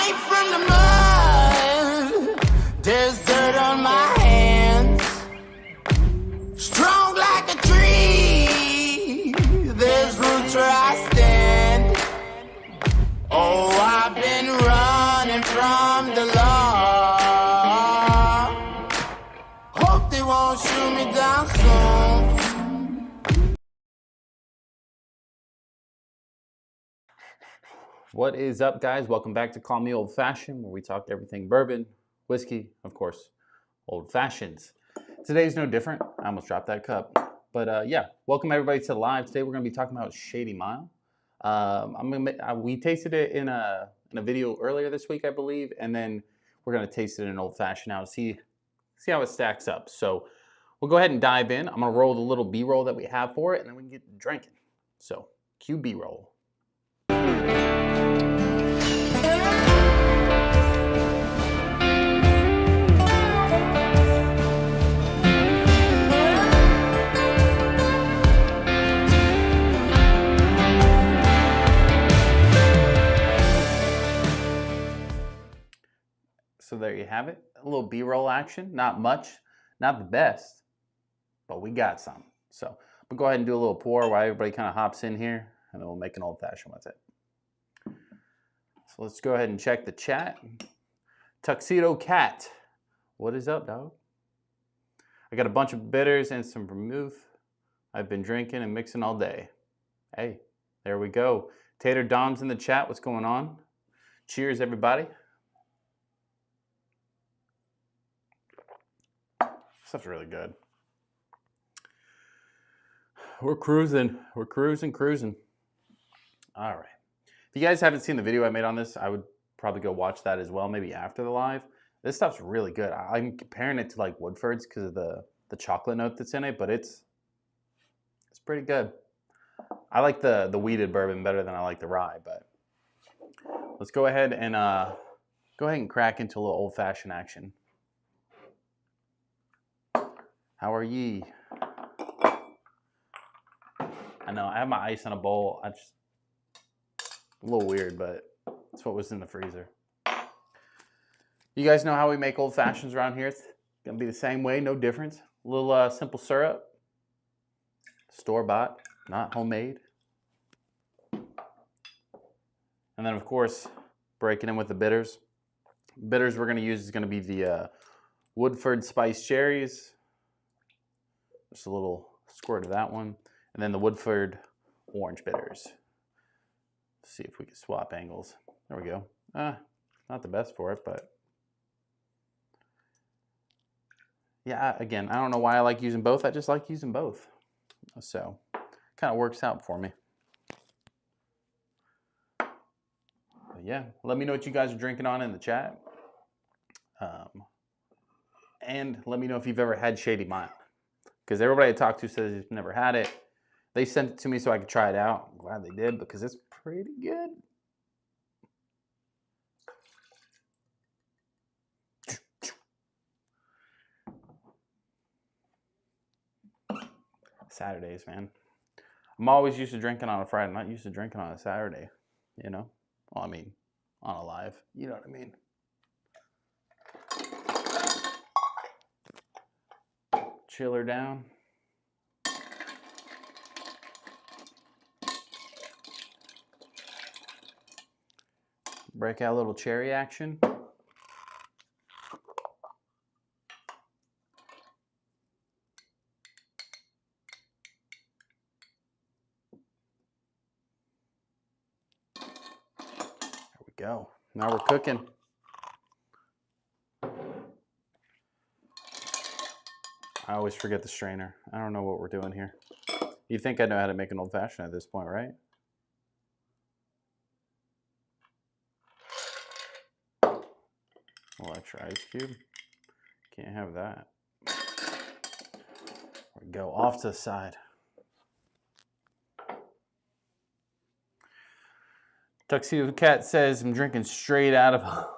Came from the mud, there's dirt on my hands. Strong like a tree, there's roots where I stand. Oh, I've been running from the law. Hope they won't shoot me down soon. What is up, guys? Welcome back to Call Me Old Fashioned, where we talk everything bourbon, whiskey, of course, old fashions. Today's no different. I almost dropped that cup. But yeah, welcome everybody to live. Today we're going to be talking about Shady Mile. We tasted it in a video earlier this week, I believe, and then we're going to taste it in an old fashioned now to see how it stacks up. So we'll go ahead and dive in. I'm going to roll the little B-roll that we have for it, and then we can get drinking. So cue B-roll. So there you have it, a little B-roll action, not much, not the best, but we got some. So we'll go ahead and do a little pour while everybody kind of hops in here, and then we'll make an old fashioned with it. So let's go ahead and check the chat. Tuxedo Cat, what is up, dog? I got a bunch of bitters and some vermouth. I've been drinking and mixing all day. Hey, there we go. Tater Dom's in the chat, what's going on? Cheers, everybody. Stuff's really good. We're cruising. We're cruising. All right. If you guys haven't seen the video I made on this, I would probably go watch that as well, maybe after the live. This stuff's really good. I'm comparing it to like Woodford's because of the chocolate note that's in it, but it's pretty good. I like the wheated bourbon better than I like the rye, but let's go ahead and crack into a little old-fashioned action. How are ye? I know, I have my ice in a bowl. A little weird, but that's what was in the freezer. You guys know how we make old fashions around here. It's gonna be the same way, no difference. A little simple syrup. Store-bought, not homemade. And then of course, breaking in with the bitters. Bitters we're gonna use is gonna be the Woodford Spiced Cherries. Just a little squirt of that one. And then the Woodford Orange Bitters. Let's see if we can swap angles. There we go. Not the best for it, but yeah, again, I don't know why I like using both. I just like using both. So, kind of works out for me. But yeah, let me know what you guys are drinking on in the chat. And let me know if you've ever had Shady Mile. Because everybody I talked to says they've never had it. They sent it to me so I could try it out. I'm glad they did because it's pretty good. Saturdays, man. I'm always used to drinking on a Friday. I'm not used to drinking on a Saturday, you know? Well, I mean, on a live. You know what I mean? Chill her down. Break out a little cherry action. There we go. Now we're cooking. I always forget the strainer. I don't know what we're doing here. You think I know how to make an old fashioned at this point, right? A little extra ice cube. Can't have that. There we go. Off to the side. Tuxedo Cat says, I'm drinking straight out of a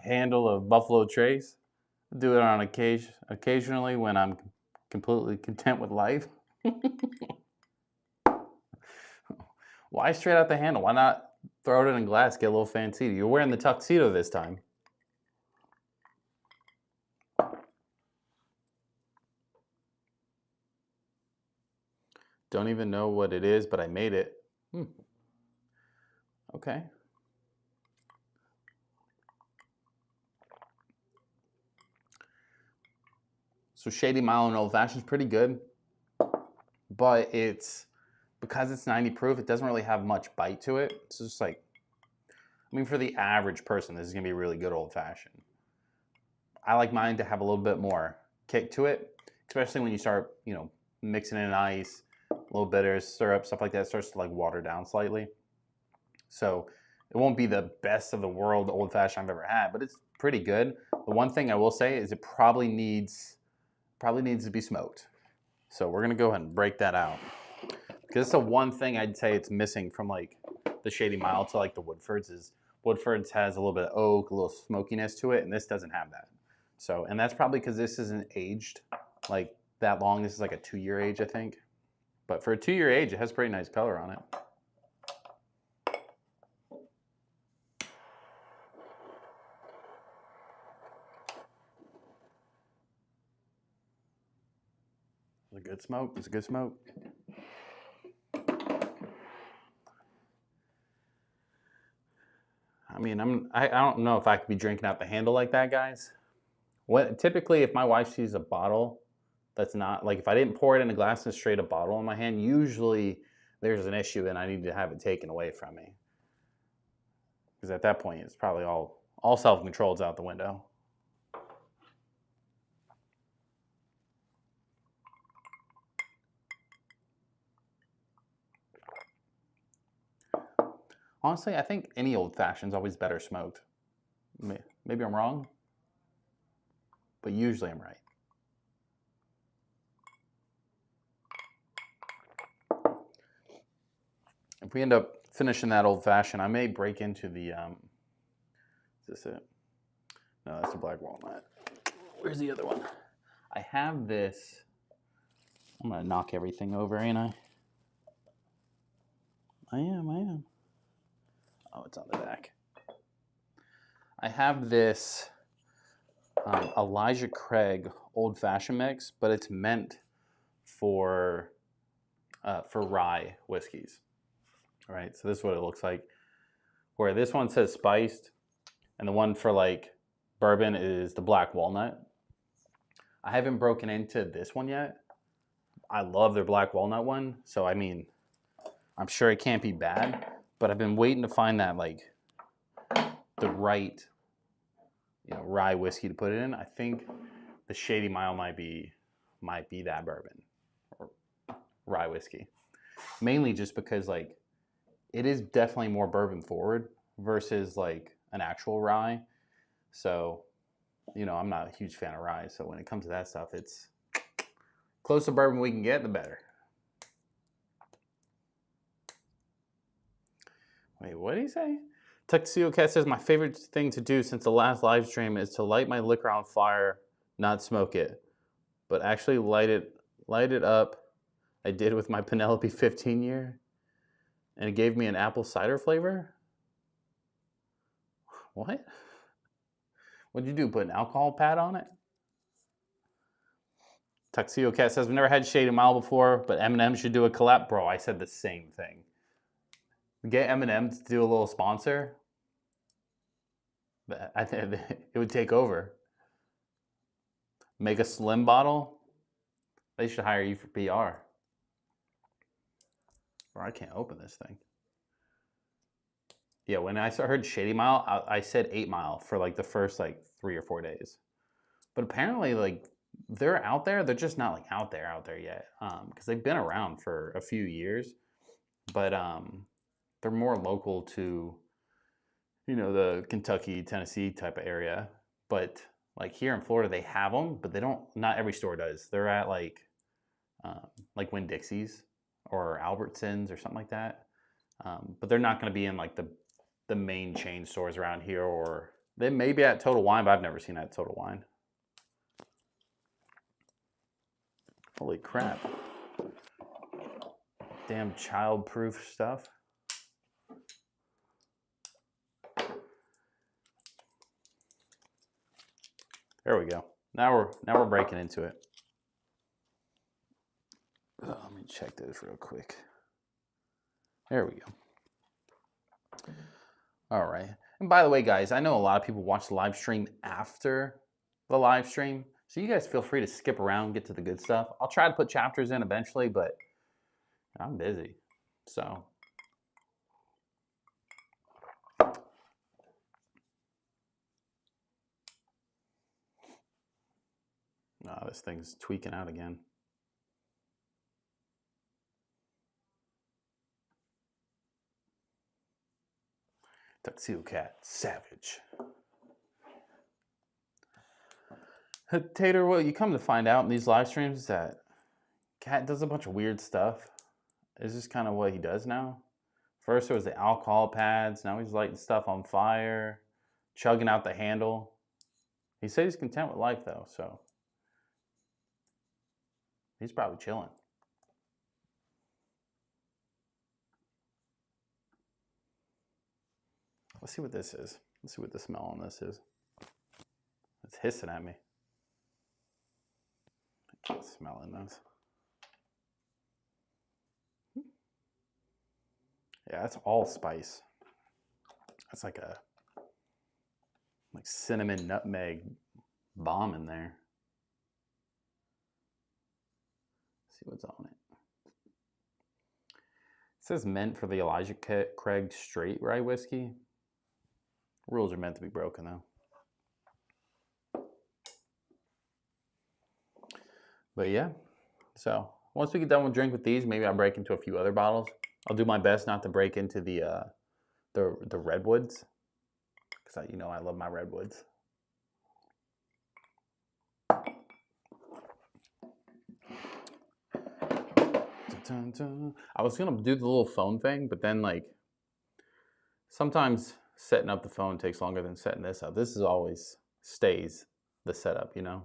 handle of Buffalo Trace. I do it on occasionally when I'm completely content with life. Why straight out the handle? Why not Throw it in a glass, get a little fancy. You're wearing the tuxedo this time. Don't even know what it is, but I made it. Okay. So Shady Mile and Old Fashioned is pretty good, but because it's 90 proof, it doesn't really have much bite to it. It's just like, I mean, for the average person, this is gonna be a really good Old Fashioned. I like mine to have a little bit more kick to it, especially when you start, mixing in ice, a little bitters, syrup, stuff like that. It starts to like water down slightly. So it won't be the best of the world Old Fashioned I've ever had, but it's pretty good. The one thing I will say is it probably needs to be smoked. So we're gonna go ahead and break that out, because it's the one thing I'd say it's missing from like the Shady Mile to like the Woodford's is Woodford's has a little bit of oak, a little smokiness to it, and this doesn't have that. So, and that's probably because this isn't aged like that long. This is like a 2-year age, I think. But for a 2-year age, it has pretty nice color on it. It's a good smoke. It's a good smoke. I mean, I don't know if I could be drinking out the handle like that, guys. Typically, if my wife sees a bottle that's not, like if I didn't pour it in a glass and straight a bottle in my hand, usually there's an issue and I need to have it taken away from me. Because at that point, it's probably all self-control is out the window. Honestly, I think any Old Fashioned's always better smoked. Maybe I'm wrong, but usually I'm right. If we end up finishing that Old Fashioned, I may break into the, is this it? No, that's the black walnut. Where's the other one? I have this, I'm gonna knock everything over, ain't I? I am. Oh, it's on the back. I have this Elijah Craig Old Fashioned mix, but it's meant for rye whiskeys. All right, so this is what it looks like. Where this one says spiced, and the one for like bourbon is the black walnut. I haven't broken into this one yet. I love their black walnut one, so I mean, I'm sure it can't be bad. But I've been waiting to find that like the right, rye whiskey to put it in. I think the Shady Mile might be that bourbon or rye whiskey. Mainly just because like it is definitely more bourbon forward versus like an actual rye. So, I'm not a huge fan of rye. So when it comes to that stuff, it's close to bourbon we can get, the better. Wait, what did he say? Tuxedo Cat says, my favorite thing to do since the last live stream is to light my liquor on fire, not smoke it, but actually light it up. I did with my Penelope 15 year, and it gave me an apple cider flavor. What? What'd you do? Put an alcohol pad on it? Tuxedo Cat says, we've never had Shady Mile before, but Eminem should do a collab. Bro, I said the same thing. Get Eminem to do a little sponsor. I think it would take over. Make a slim bottle. They should hire you for PR. Or I can't open this thing. Yeah, when I heard Shady Mile, I said 8 Mile for like the first like 3 or 4 days. But apparently, like they're out there. They're just not like out there yet. Because they've been around for a few years, but they're more local to, the Kentucky, Tennessee type of area. But like here in Florida, they have them, but they don't. Not every store does. They're at like Winn-Dixie's or Albertsons or something like that. But they're not going to be in like the main chain stores around here, or they may be at Total Wine, but I've never seen that at Total Wine. Holy crap. Damn child-proof stuff. There we go. Now we're breaking into it. Oh, let me check this real quick. There we go. All right. And by the way, guys, I know a lot of people watch the live stream after the live stream. So you guys feel free to skip around, get to the good stuff. I'll try to put chapters in eventually, but I'm busy. So this thing's tweaking out again. Tuxedo Cat, savage. Tater, well, you come to find out in these live streams that Cat does a bunch of weird stuff. It's just kind of what he does now. First it was the alcohol pads. Now he's lighting stuff on fire, chugging out the handle. He said he's content with life though, so he's probably chilling. Let's see what this is. Let's see what the smell on this is. It's hissing at me. I can't smell in this. Yeah, that's all spice. That's like a cinnamon nutmeg bomb in there. Let's see what's on it. It says meant for the Elijah Craig straight rye whiskey. Rules are meant to be broken though. But yeah, so once we get done with drink with these, maybe I'll break into a few other bottles. I'll do my best not to break into the redwoods, because you know I love my redwoods. I was gonna do the little phone thing, but then like sometimes setting up the phone takes longer than setting this up. This is always stays the setup, you know.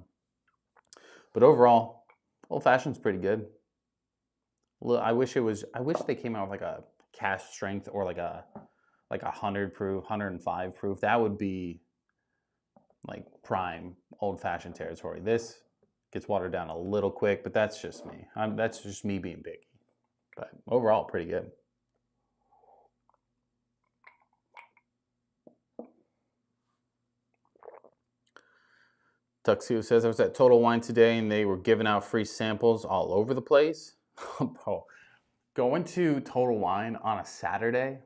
But overall, Old Fashioned's pretty good. I wish they came out with like a cask strength or like a 100 proof, 105 proof. That would be like prime Old Fashioned territory. This gets watered down a little quick, but that's just me. That's just me being picky. But overall, pretty good. Tuxedo says, I was at Total Wine today and they were giving out free samples all over the place. Bro, going to Total Wine on a Saturday,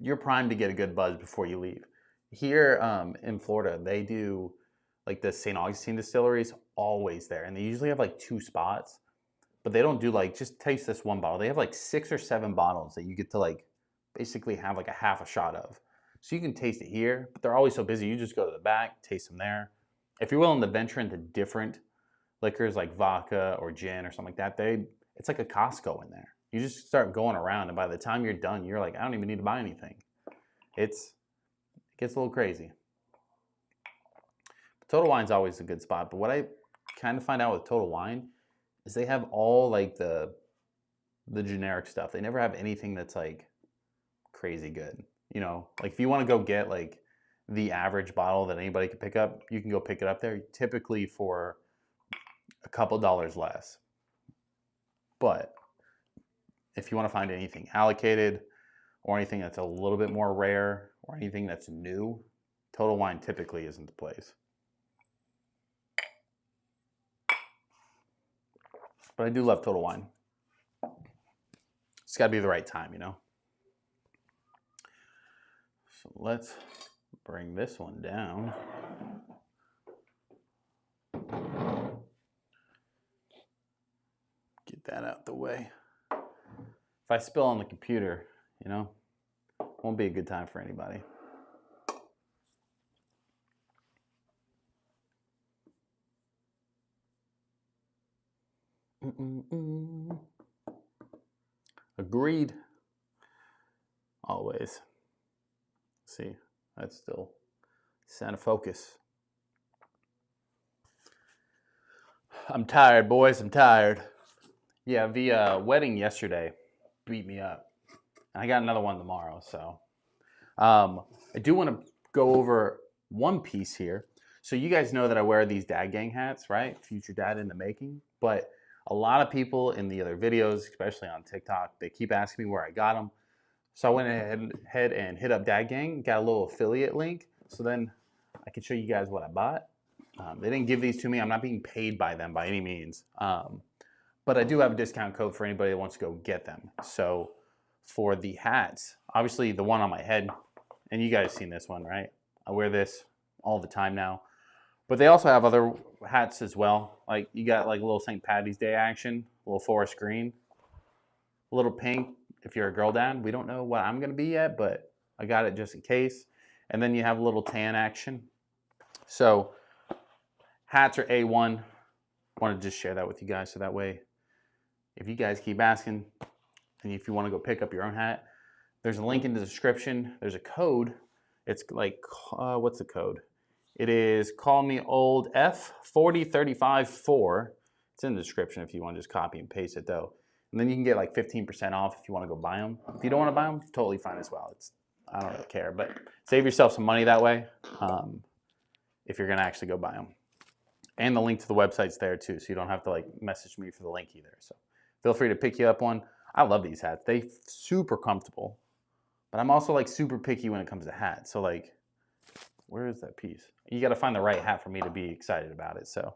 you're primed to get a good buzz before you leave. Here in Florida, they do like the St. Augustine distilleries always there. And they usually have like 2 spots, but they don't do like, just taste this one bottle. They have like 6 or 7 bottles that you get to like basically have like a half a shot of. So you can taste it here, but they're always so busy. You just go to the back, taste them there. If you're willing to venture into different liquors like vodka or gin or something like that, it's like a Costco in there. You just start going around, and by the time you're done, you're like, I don't even need to buy anything. It gets a little crazy. Total Wine's always a good spot, but what I kind of find out with Total Wine is they have all like the generic stuff. They never have anything that's like crazy good. You know, like if you want to go get like the average bottle that anybody could pick up, you can go pick it up there, typically for a couple dollars less. But if you want to find anything allocated or anything that's a little bit more rare or anything that's new, Total Wine typically isn't the place. But I do love Total Wine. It's got to be the right time, you know? So let's bring this one down. Get that out the way. If I spill on the computer, you know, won't be a good time for anybody. Agreed. Always. See, that's still center focus. I'm tired, boys. I'm tired. Yeah, the wedding yesterday beat me up. And I got another one tomorrow, so I do want to go over one piece here. So you guys know that I wear these dad gang hats, right? Future dad in the making. But a lot of people in the other videos, especially on TikTok, they keep asking me where I got them. So I went ahead and hit up Dad Gang, got a little affiliate link. So then I can show you guys what I bought. They didn't give these to me. I'm not being paid by them by any means. But I do have a discount code for anybody that wants to go get them. So for the hats, obviously the one on my head, and you guys seen this one, right? I wear this all the time now. But they also have other hats as well. Like you got like a little St. Patty's Day action, a little forest green, a little pink if you're a girl dad. We don't know what I'm going to be yet, but I got it just in case. And then you have a little tan action. So hats are A1. Wanted to just share that with you guys so that way if you guys keep asking and if you want to go pick up your own hat, there's a link in the description. There's a code. It's like, what's the code? It is Call Me Old F40354. It's in the description if you want to just copy and paste it though. And then you can get like 15% off if you want to go buy them. If you don't want to buy them, totally fine as well. I don't really care, but save yourself some money that way if you're going to actually go buy them. And the link to the website's there too, so you don't have to like message me for the link either. So feel free to pick you up one. I love these hats. They're super comfortable, but I'm also like super picky when it comes to hats. So like, where is that piece? You got to find the right hat for me to be excited about it. So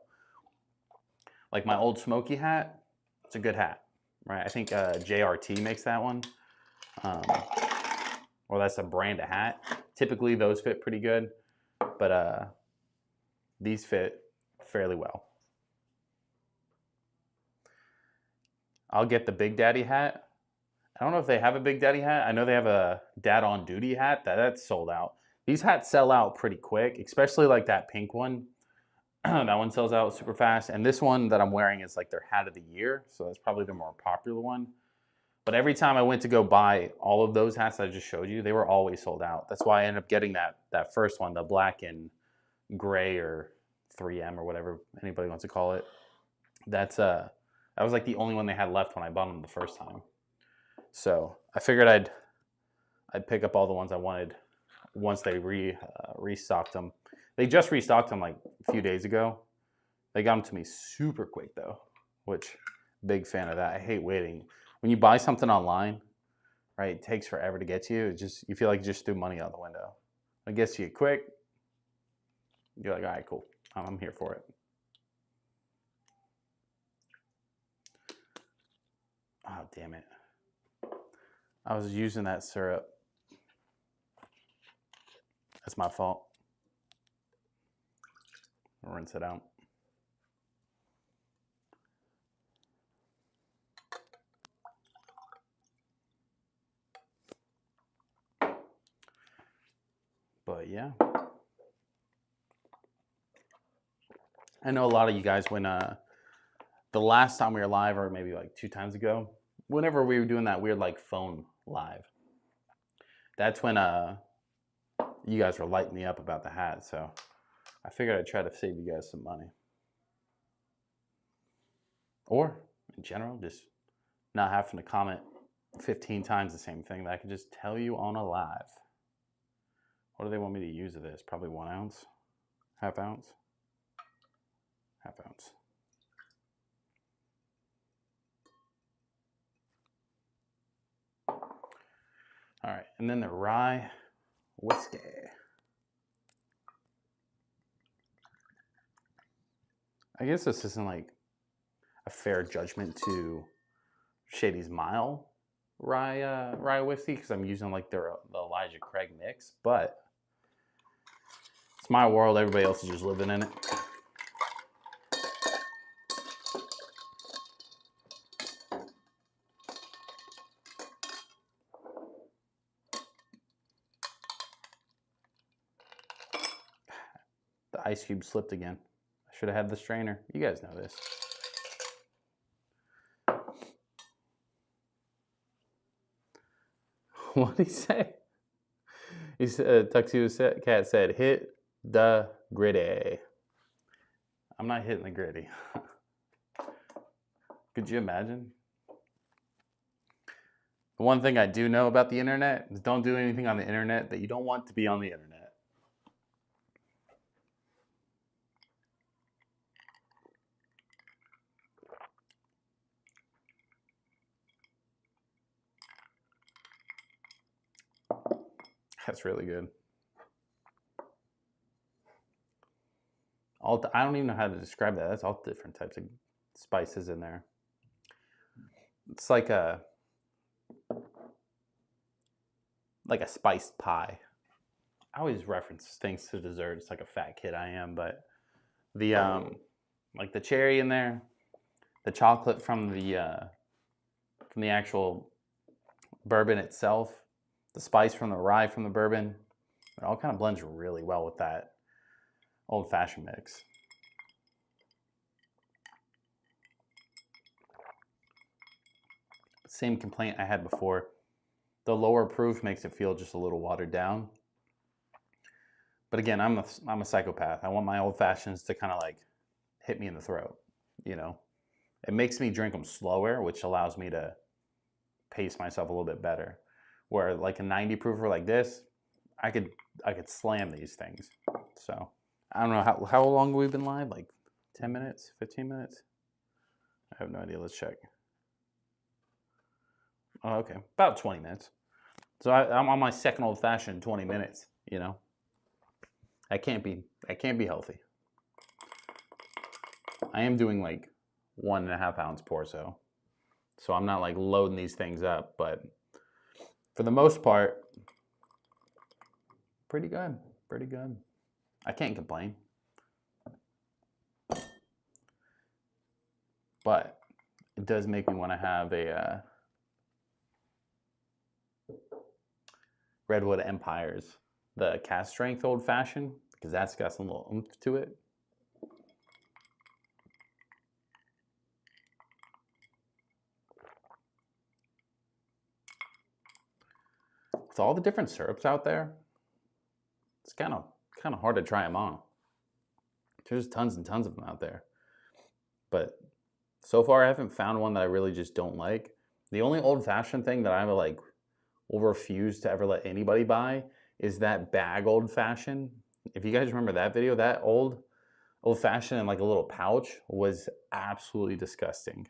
like my old Smoky hat, it's a good hat, right? I think JRT makes that one. Or that's a brand of hat. Typically those fit pretty good, but these fit fairly well. I'll get the Big Daddy hat. I don't know if they have a Big Daddy hat. I know they have a Dad on Duty hat. That's sold out. These hats sell out pretty quick, especially like that pink one. That one sells out super fast. And this one that I'm wearing is like their hat of the year. So that's probably the more popular one. But every time I went to go buy all of those hats that I just showed you, they were always sold out. That's why I ended up getting that first one, the black and gray or 3M or whatever anybody wants to call it. That was like the only one they had left when I bought them the first time. So I figured I'd pick up all the ones I wanted once they restocked them. They just restocked them like a few days ago. They got them to me super quick though, which big fan of that. I hate waiting. When you buy something online, right, it takes forever to get to you. You feel like you just threw money out the window. It gets to you quick. You're like, all right, cool. I'm here for it. Oh, damn it. I was using that syrup. That's my fault. I'll rinse it out. But yeah. I know a lot of you guys when the last time we were live, or maybe like 2 times ago, whenever we were doing that weird like phone live, that's when you guys were lighting me up about the hat. So I figured I'd try to save you guys some money. Or in general, just not having to comment 15 times the same thing that I can just tell you on a live. What do they want me to use of this? Probably 1 ounce, half ounce, half ounce. All right, and then the rye whiskey. I guess this isn't like a fair judgment to Shady's Mile rye whiskey because I'm using like the Elijah Craig mix, but it's my world. Everybody else is just living in it. The ice cube slipped again. I should have had the strainer. You guys know this. What did he say? He said, Tuxedo Cat said, hit the gritty. I'm not hitting the gritty. Could you imagine? The one thing I do know about the internet is don't do anything on the internet that you don't want to be on the internet. That's really good. I don't even know how to describe that. That's all different types of spices in there. It's like a spiced pie. I always reference things to desserts like a fat kid I am, but the like the cherry in there, the chocolate from the actual bourbon itself, the spice from the rye from the bourbon, it all kind of blends really well with that old-fashioned mix. Same complaint I had before. The lower proof makes it feel just a little watered down. But again, I'm a psychopath. I want my old fashions to kind of like hit me in the throat, you know. It makes me drink them slower, which allows me to pace myself a little bit better. Where like a 90 proofer like this, I could slam these things. So I don't know how long we've been live, like 10 minutes, 15 minutes. I have no idea. Let's check. Oh, okay, about 20 minutes. So I'm on my second old fashioned 20 minutes. You know, that can't be healthy. I am doing like 1.5 ounce pour, so I'm not like loading these things up, but for the most part, pretty good. Pretty good. I can't complain. But it does make me want to have a Redwood Empires, the cast strength old fashioned, because that's got some little oomph to it. With all the different syrups out there, it's kind of hard to try them on. There's tons and tons of them out there, but so far I haven't found one that I really just don't like. The only old-fashioned thing that I will refuse to ever let anybody buy is that bag old-fashioned. If you guys remember that video, that old-fashioned in like a little pouch was absolutely disgusting.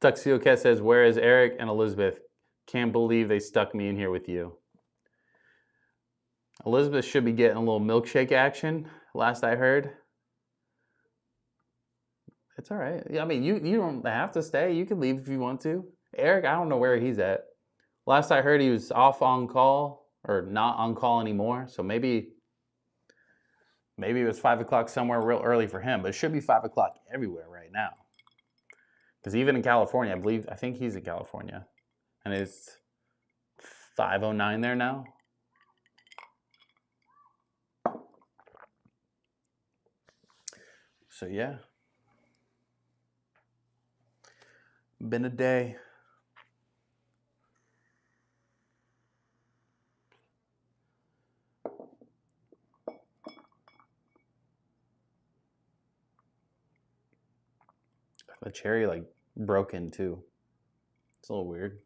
Tuxedo Cat says, "Where is Eric and Elizabeth? Can't believe they stuck me in here with you." Elizabeth should be getting a little milkshake action, last I heard. It's all right. I mean, you don't have to stay. You can leave if you want to. Eric, I don't know where he's at. Last I heard, he was off on call, or not on call anymore. So maybe it was 5 o'clock somewhere real early for him, but it should be 5 o'clock everywhere right now. Because even in California, I think he's in California, and it's 5:09 there now. So yeah, been a day. The cherry like broke in too. It's a little weird.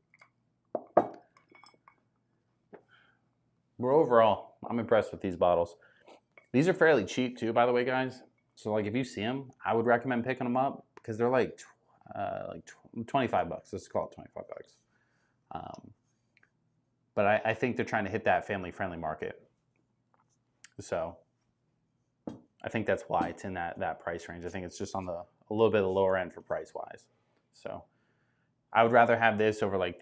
But overall, I'm impressed with these bottles. These are fairly cheap too, by the way, guys. So like if you see them, I would recommend picking them up because they're like 25 bucks. Let's call it 25 bucks. But I think they're trying to hit that family-friendly market. So I think that's why it's in that price range. I think it's just on a little bit of the lower end for price-wise. So I would rather have this over like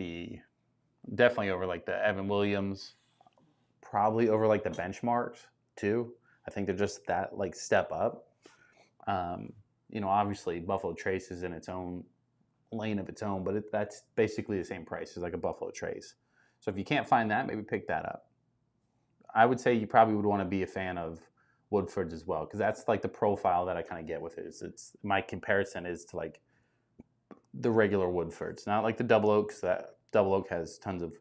definitely over like the Evan Williams, probably over like the benchmarks too. I think they're just that like step up. You know, obviously Buffalo Trace is in its own lane of its own, but that's basically the same price as like a Buffalo Trace. So if you can't find that, maybe pick that up. I would say you probably would want to be a fan of Woodford's as well, because that's like the profile that I kind of get with it. It's my comparison is to like the regular Woodford's, not like the Double Oak, because that Double Oak has tons of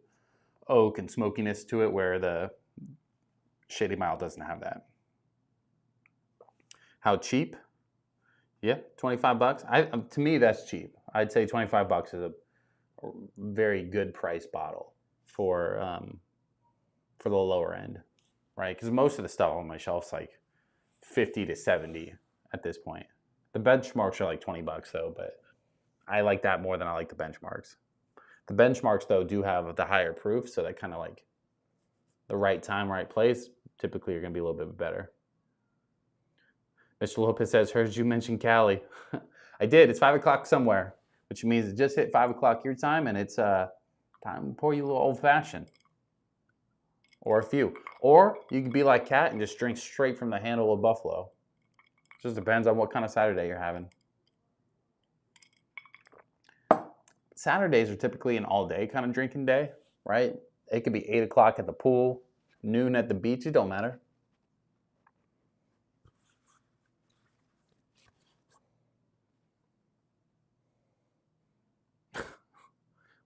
oak and smokiness to it, where the Shady Mile doesn't have that. How cheap? Yeah, 25 bucks. To me, that's cheap. I'd say 25 bucks is a very good price bottle for the lower end, right? Because most of the stuff on my shelf's like 50 to 70 at this point. The benchmarks are like 20 bucks though, but I like that more than I like the benchmarks. The benchmarks though do have the higher proof, so that kind of like the right time, right place. Typically, you're gonna be a little bit better. Mr. Lopez says, "Heard you mention Cali." I did. It's 5 o'clock somewhere, which means it just hit 5 o'clock your time, and it's time to pour you a little old fashioned, or a few, or you could be like Kat and just drink straight from the handle of Buffalo. Just depends on what kind of Saturday you're having. Saturdays are typically an all-day kind of drinking day, right? It could be 8 o'clock at the pool, noon at the beach. It don't matter.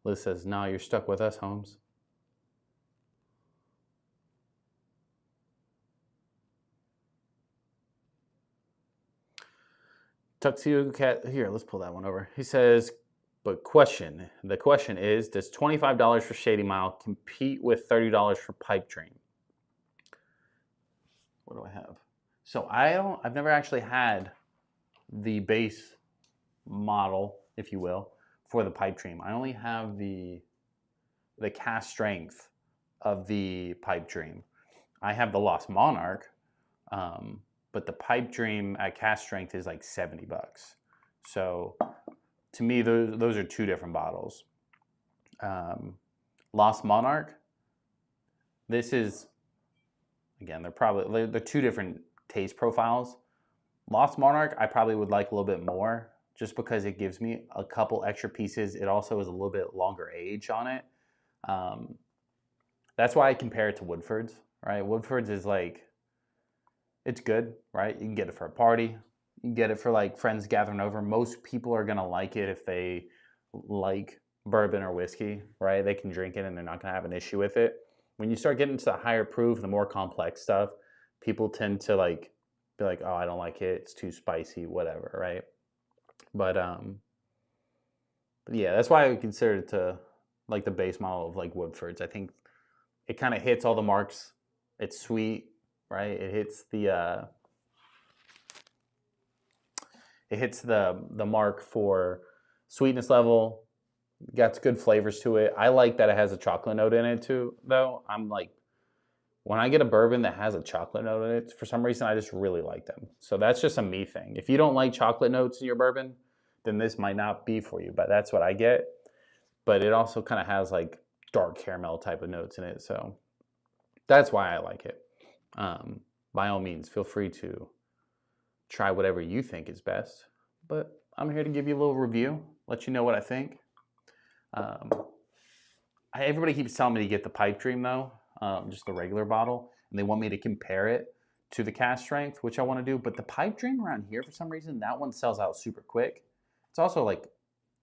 Liz says, "No, you're stuck with us, Holmes." Tuxedo Cat, here, let's pull that one over. He says, the question is, does $25 for Shady Mile compete with $30 for Pipe Dream? What do I have? So I've never actually had the base model, if you will, for the Pipe Dream. I only have the cast strength of the Pipe Dream. I have the Lost Monarch, but the Pipe Dream at cast strength is like 70 bucks. So to me, those are two different bottles. Lost Monarch, this is, again, they're two different taste profiles. Lost Monarch, I probably would like a little bit more just because it gives me a couple extra pieces. It also is a little bit longer age on it. That's why I compare it to Woodford's, right? Woodford's is like, it's good, right? You can get it for a party. You can get it for like friends gathering over. Most people are gonna like it if they like bourbon or whiskey, right? They can drink it and they're not gonna have an issue with it. When you start getting to the higher proof, the more complex stuff, people tend to like be like, "Oh, I don't like it. It's too spicy, whatever," right? But yeah, that's why I would consider it to like the base model of like Woodford's. I think it kind of hits all the marks. It's sweet, right? It hits the mark for sweetness level. Got good flavors to it. I like that it has a chocolate note in it too, though. I'm like, when I get a bourbon that has a chocolate note in it, for some reason I just really like them. So that's just a me thing. If you don't like chocolate notes in your bourbon, then this might not be for you, but that's what I get. But it also kind of has like dark caramel type of notes in it, so that's why I like it. By all means, feel free to try whatever you think is best, but I'm here to give you a little review, let you know what I think. Everybody keeps telling me to get the Pipe Dream though, just the regular bottle, and they want me to compare it to the cast strength, which I want to do, but the Pipe Dream around here, for some reason, that one sells out super quick. It's also like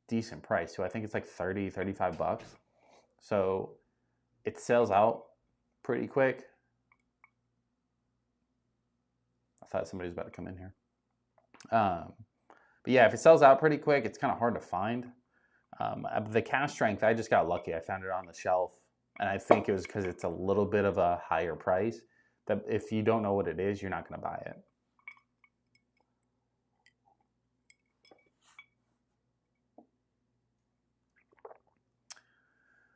decent price too. I think it's like 30, 35 bucks. So it sells out pretty quick. I thought somebody was about to come in here. But yeah, if it sells out pretty quick, it's kind of hard to find. The cast strength, I just got lucky. I found it on the shelf, and I think it was because it's a little bit of a higher price. That if you don't know what it is, you're not going to buy it.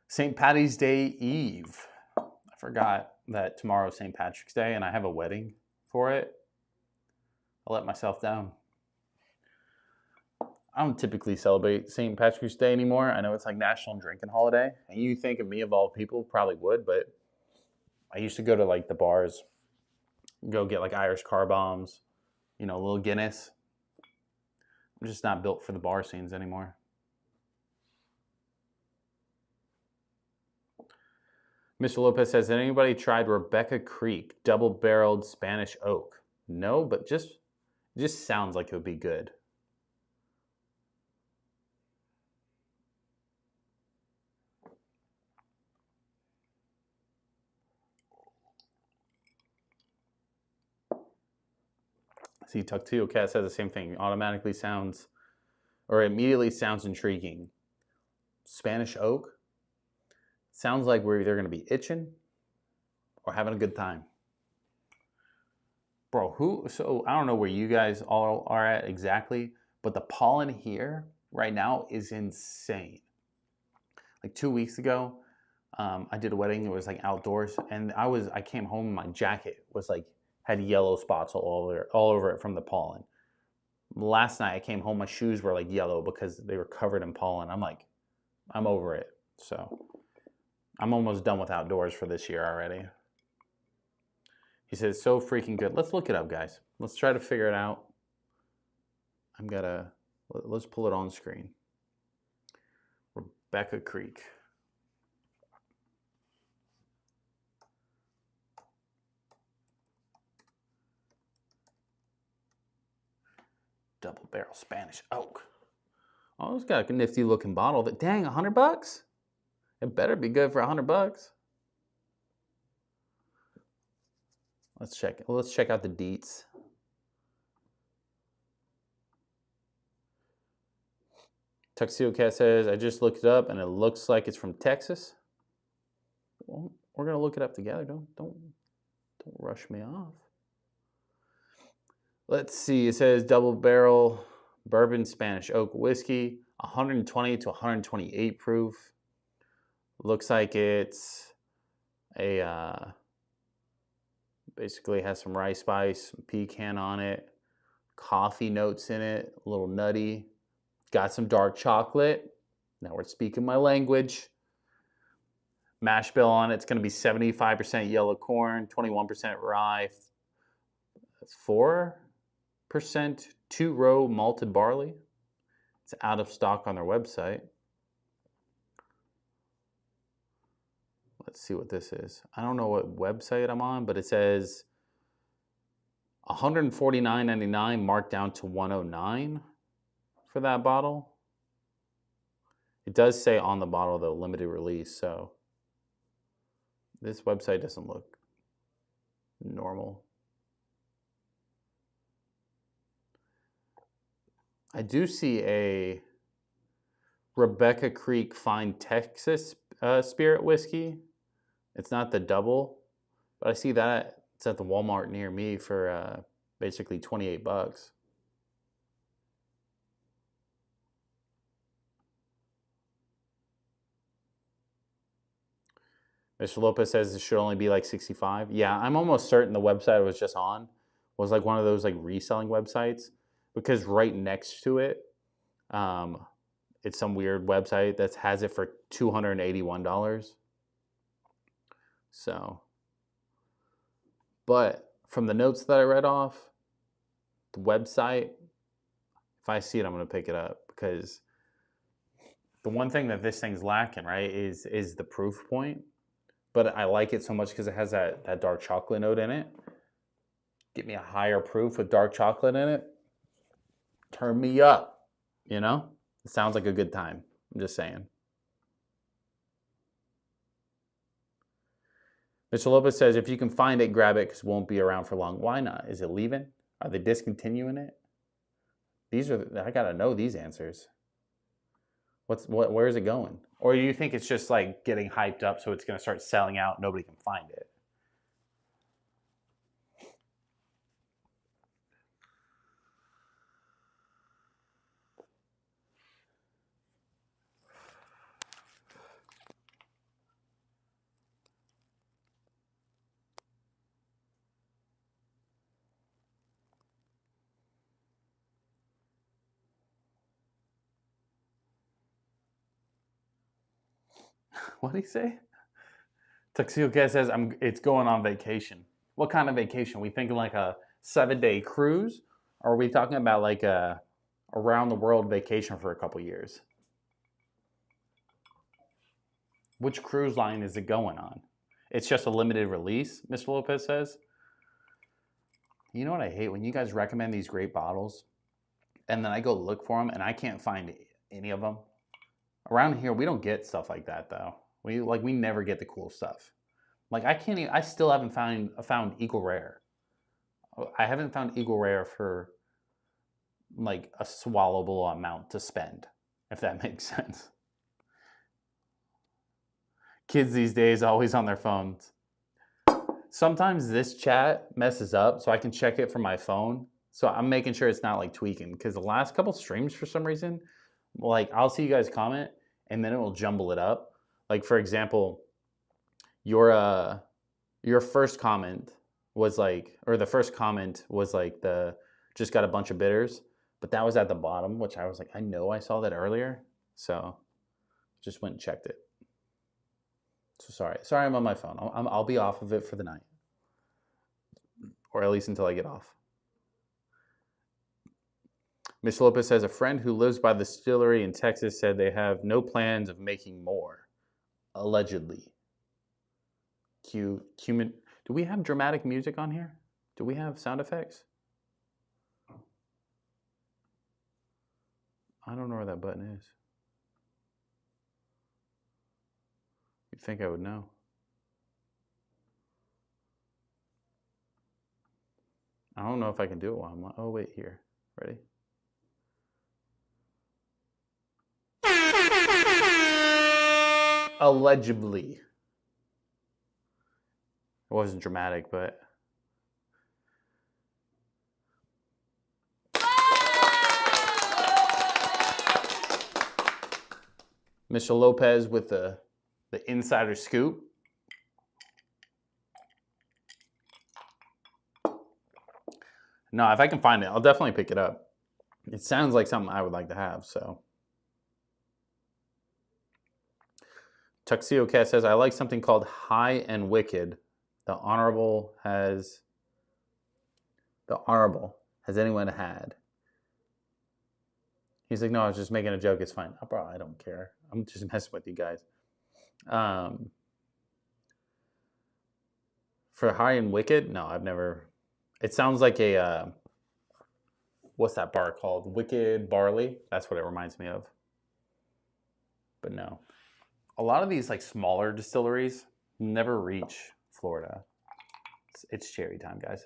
St. Patty's Day Eve. I forgot that tomorrow's St. Patrick's Day, and I have a wedding for it. I let myself down. I don't typically celebrate St. Patrick's Day anymore. I know it's like National Drinking Holiday, and you think of me of all people probably would, but I used to go to like the bars, go get like Irish car bombs, you know, a little Guinness. I'm just not built for the bar scenes anymore. Mr. Lopez says, has anybody tried Rebecca Creek double-barreled Spanish oak? No, but just sounds like it would be good. See, Tuxedo Cat says the same thing. Automatically sounds, or immediately sounds intriguing. Spanish oak sounds like we're either going to be itching or having a good time. Bro, so I don't know where you guys all are at exactly, but the pollen here right now is insane. Like 2 weeks ago, I did a wedding. It was like outdoors, and I came home and my jacket was like had yellow spots all over it from the pollen. Last night I came home, my shoes were like yellow because they were covered in pollen. I'm like, I'm over it. So I'm almost done with outdoors for this year already. He says, so freaking good. Let's look it up, guys. Let's try to figure it out. Let's pull it on screen. Rebecca Creek. Double barrel Spanish oak. Oh, it's got a nifty looking bottle. Dang, $100? It better be good for $100. Let's check out the deets. Tuxedo Cat says, I just looked it up and it looks like it's from Texas. Well, we're gonna look it up together. Don't rush me off. Let's see. It says double barrel bourbon Spanish oak whiskey, 120 to 128 proof. Looks like it's a basically has some rice spice, some pecan on it, coffee notes in it, a little nutty. Got some dark chocolate. Now we're speaking my language. Mash bill on it. It's going to be 75% yellow corn, 21% rye, 4% two-row malted barley. It's out of stock on their website. Let's see what this is. I don't know what website I'm on, but it says $149.99 marked down to $109 for that bottle. It does say on the bottle, though, limited release, so this website doesn't look normal. I do see a Rebecca Creek Fine Texas Spirit Whiskey. It's not the double, but I see that it's at the Walmart near me for basically $28. Mr. Lopez says it should only be like 65. Yeah, I'm almost certain the website I was just on was like one of those like reselling websites, because right next to it, it's some weird website that has it for $281. So, but from the notes that I read off, the website, if I see it, I'm going to pick it up, because the one thing that this thing's lacking, right, is the proof point. But I like it so much because it has that dark chocolate note in it. Get me a higher proof with dark chocolate in it. Turn me up, you know? It sounds like a good time. I'm just saying. Mr. Lopez says, if you can find it, grab it because it won't be around for long. Why not? Is it leaving? Are they discontinuing it? I got to know these answers. Where is it going? Or do you think it's just like getting hyped up so it's going to start selling out, nobody can find it? What did he say? Tuxedo Cat says, it's going on vacation. What kind of vacation? We thinking like a 7-day cruise? Or are we talking about like a around the world vacation for a couple years? Which cruise line is it going on? It's just a limited release, Mr. Lopez says. You know what I hate? When you guys recommend these great bottles, and then I go look for them, and I can't find any of them. Around here, we don't get stuff like that, though. We never get the cool stuff. Like I still haven't found Eagle Rare. I haven't found Eagle Rare for like a swallowable amount to spend, if that makes sense. Kids these days always on their phones. Sometimes this chat messes up, so I can check it from my phone. So I'm making sure it's not like tweaking, because the last couple streams, for some reason, like I'll see you guys comment and then it will jumble it up. Like for example, your first comment was like, or the first comment was like the just got a bunch of bitters, but that was at the bottom, which I was like, I know I saw that earlier, so just went and checked it. So sorry, I'm on my phone. I'll be off of it for the night, or at least until I get off. Ms. Lopez says a friend who lives by the distillery in Texas said they have no plans of making more, allegedly. Do we have dramatic music on here? Do we have sound effects? I don't know where that button is. You'd think I would know. I don't know if I can do it while I'm on. Oh, wait, here. Ready? Allegedly. It wasn't dramatic, but... Mr. Lopez with the insider scoop. No, if I can find it, I'll definitely pick it up. It sounds like something I would like to have, so. Tuxedo Cat says, I like something called High and Wicked. The Honorable has anyone had? He's like, no, I was just making a joke. It's fine. Oh, bro, I don't care. I'm just messing with you guys. For High and Wicked, no, I've never. It sounds like a, what's that bar called? Wicked Barley. That's what it reminds me of. But no. A lot of these like smaller distilleries never reach Florida. It's cherry time, guys.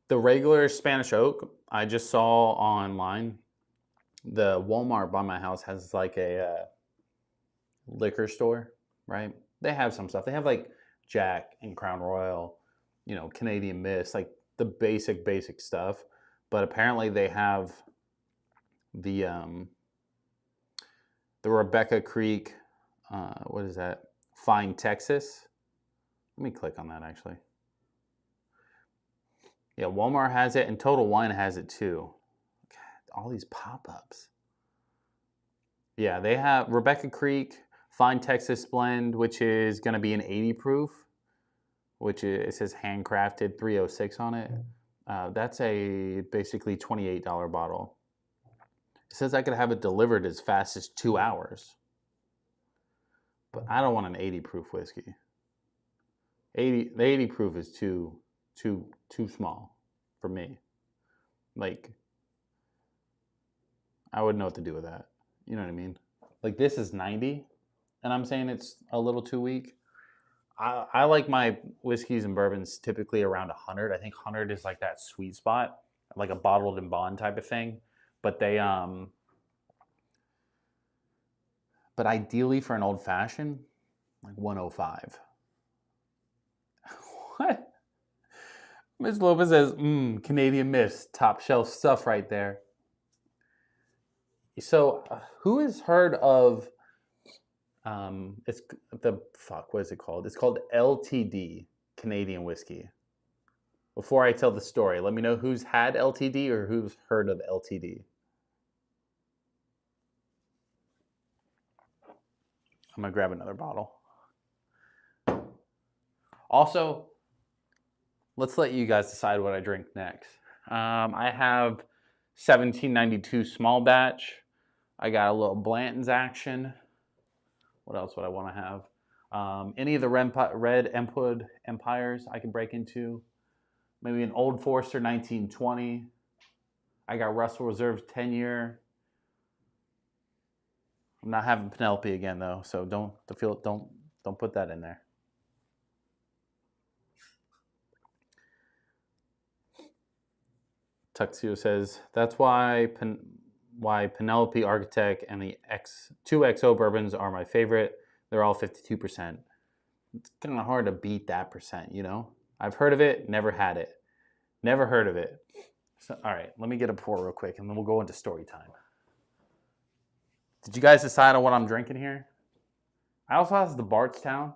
The regular Spanish oak, I just saw online. The Walmart by my house has like a liquor store, right? They have some stuff. They have like Jack and Crown Royal, you know, Canadian Mist, like the basic stuff. But apparently they have the Rebecca Creek, what is that? Fine Texas. Let me click on that actually. Yeah, Walmart has it and Total Wine has it too. God, all these pop-ups. Yeah, they have Rebecca Creek Fine Texas Blend, which is going to be an 80 proof, which is, it says handcrafted 306 on it. That's a basically $28 bottle. It says I could have it delivered as fast as 2 hours. But I don't want an 80 proof whiskey. The 80 proof is too small for me. Like, I wouldn't know what to do with that. You know what I mean? Like, this is 90, and I'm saying it's a little too weak. I like my whiskeys and bourbons typically around 100. I think 100 is like that sweet spot, like a bottled and bond type of thing. But they, but ideally for an old fashioned, like 105. What? Ms. Lopez says, Canadian Mist, top shelf stuff right there. So, who has heard of, it's the, what is it called? It's called LTD, Canadian whiskey. Before I tell the story, let me know who's had LTD or who's heard of LTD. I'm going to grab another bottle. Also, let's let you guys decide what I drink next. I have 1792 small batch. I got a little Blanton's action. What else would I want to have? Any of the red Empires I can break into. Maybe an Old Forester 1920. I got Russell Reserve's 10-year. I'm not having Penelope again though, so don't put that in there. Tuxedo says, that's why Penelope Architect and the 2XO bourbons are my favorite. They're all 52%. It's kind of hard to beat that percent, you know? I've heard of it, never had it. Never heard of it. So, all right, let me get a pour real quick, and then we'll go into story time. Did you guys decide on what I'm drinking here? I also have the Bardstown.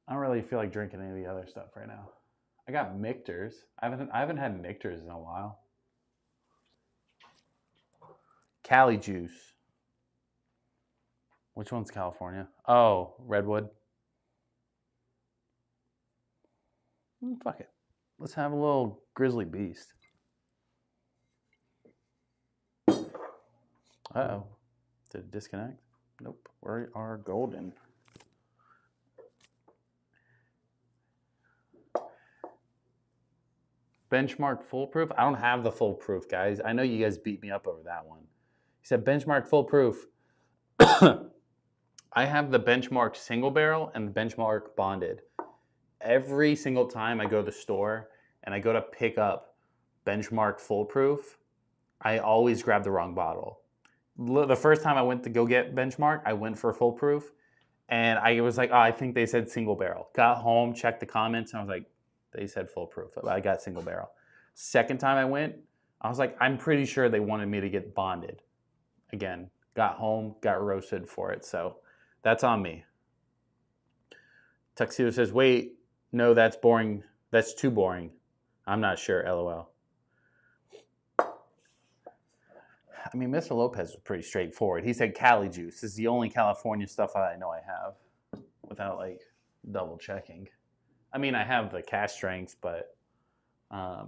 I don't really feel like drinking any of the other stuff right now. I got Michter's. I haven't had Michter's in a while. Cali juice. Which one's California? Oh, Redwood. Fuck it. Let's have a little Grizzly Beast. Uh-oh. Did it disconnect? Nope. We are golden. Benchmark foolproof? I don't have the foolproof, guys. I know you guys beat me up over that one. He said benchmark foolproof. I have the benchmark single barrel and the benchmark bonded. Every single time I go to the store and I go to pick up benchmark foolproof, I always grab the wrong bottle. The first time I went to go get benchmark, I went for foolproof, and I was like, oh, I think they said single barrel. Got home, checked the comments, and I was like, they said foolproof. I got single barrel. Second time I went, I was like, I'm pretty sure they wanted me to get bonded. Again, got home, got roasted for it. So that's on me. Tuxedo says, wait, no, that's boring. That's too boring. I'm not sure, LOL. I mean, Mr. Lopez was pretty straightforward. He said Cali juice is the only California stuff that I know I have without like double checking. I mean, I have the cash strengths, but yeah,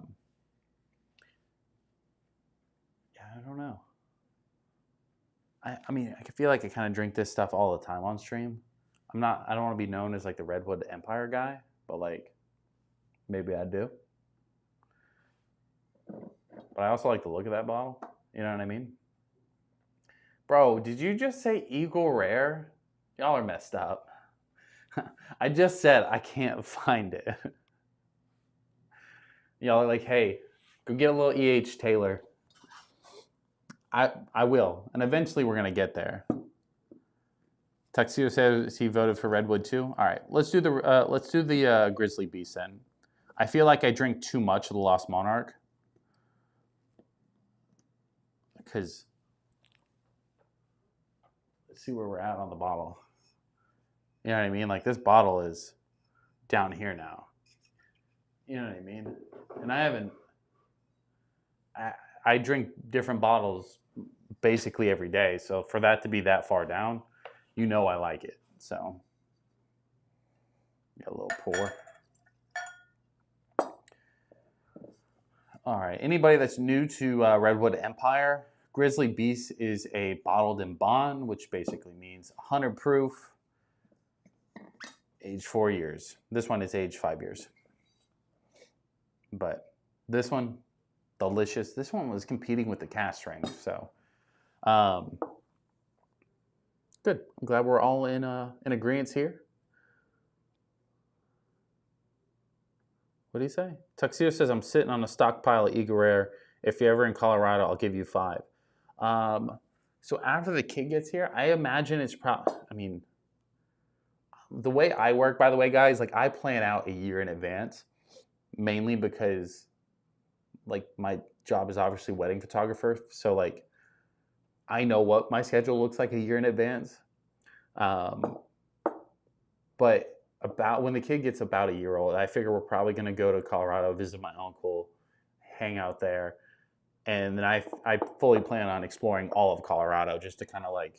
I don't know. I mean, I feel like I kind of drink this stuff all the time on stream. I don't want to be known as like the Redwood Empire guy, but like maybe I do. But I also like the look of that bottle. You know what I mean? Bro, did you just say Eagle Rare? Y'all are messed up. I just said I can't find it. Y'all are like, hey, go get a little E.H. Taylor. I will, and eventually we're gonna get there. Tuxedo says he voted for Redwood too. All right, let's do the Grizzly Beast then. I feel like I drink too much of the Lost Monarch because let's see where we're at on the bottle. You know what I mean? Like this bottle is down here now. You know what I mean? And I drink different bottles basically every day. So for that to be that far down, you know I like it. So get a little pour. All right. Anybody that's new to Redwood Empire, Grizzly Beast is a bottled in bond, which basically means 100 proof, age 4 years. This one is age 5 years. But this one, delicious. This one was competing with the cast strength. So good. I'm glad we're all in agreement here. What do you say? Tuxedo says, I'm sitting on a stockpile of Eagle Rare. If you're ever in Colorado, I'll give you 5. So after the kid gets here, I imagine it's probably, I mean, the way I work, by the way, guys, like I plan out a year in advance, mainly because like my job is obviously wedding photographer. So like, I know what my schedule looks like a year in advance. But about when the kid gets about a year old, I figure we're probably going to go to Colorado, visit my uncle, hang out there. And then I fully plan on exploring all of Colorado just to kind of like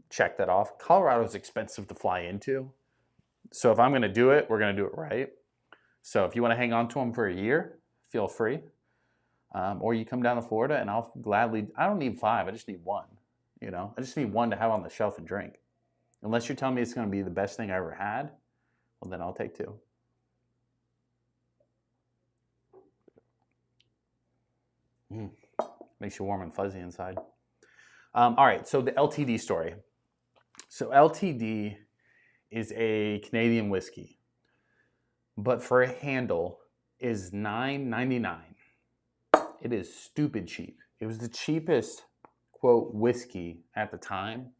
check that off. Colorado is expensive to fly into. So if I'm going to do it, we're going to do it right. So if you want to hang on to them for a year, feel free. Or you come down to Florida and I'll gladly, I don't need 5, I just need 1. You know, I just need 1 to have on the shelf and drink. Unless you're telling me it's going to be the best thing I ever had, well, then I'll take 2. Makes you warm and fuzzy inside. All right, so the LTD story. So LTD is a Canadian whiskey, but for a handle, is $9.99. It is stupid cheap. It was the cheapest, quote, whiskey at the time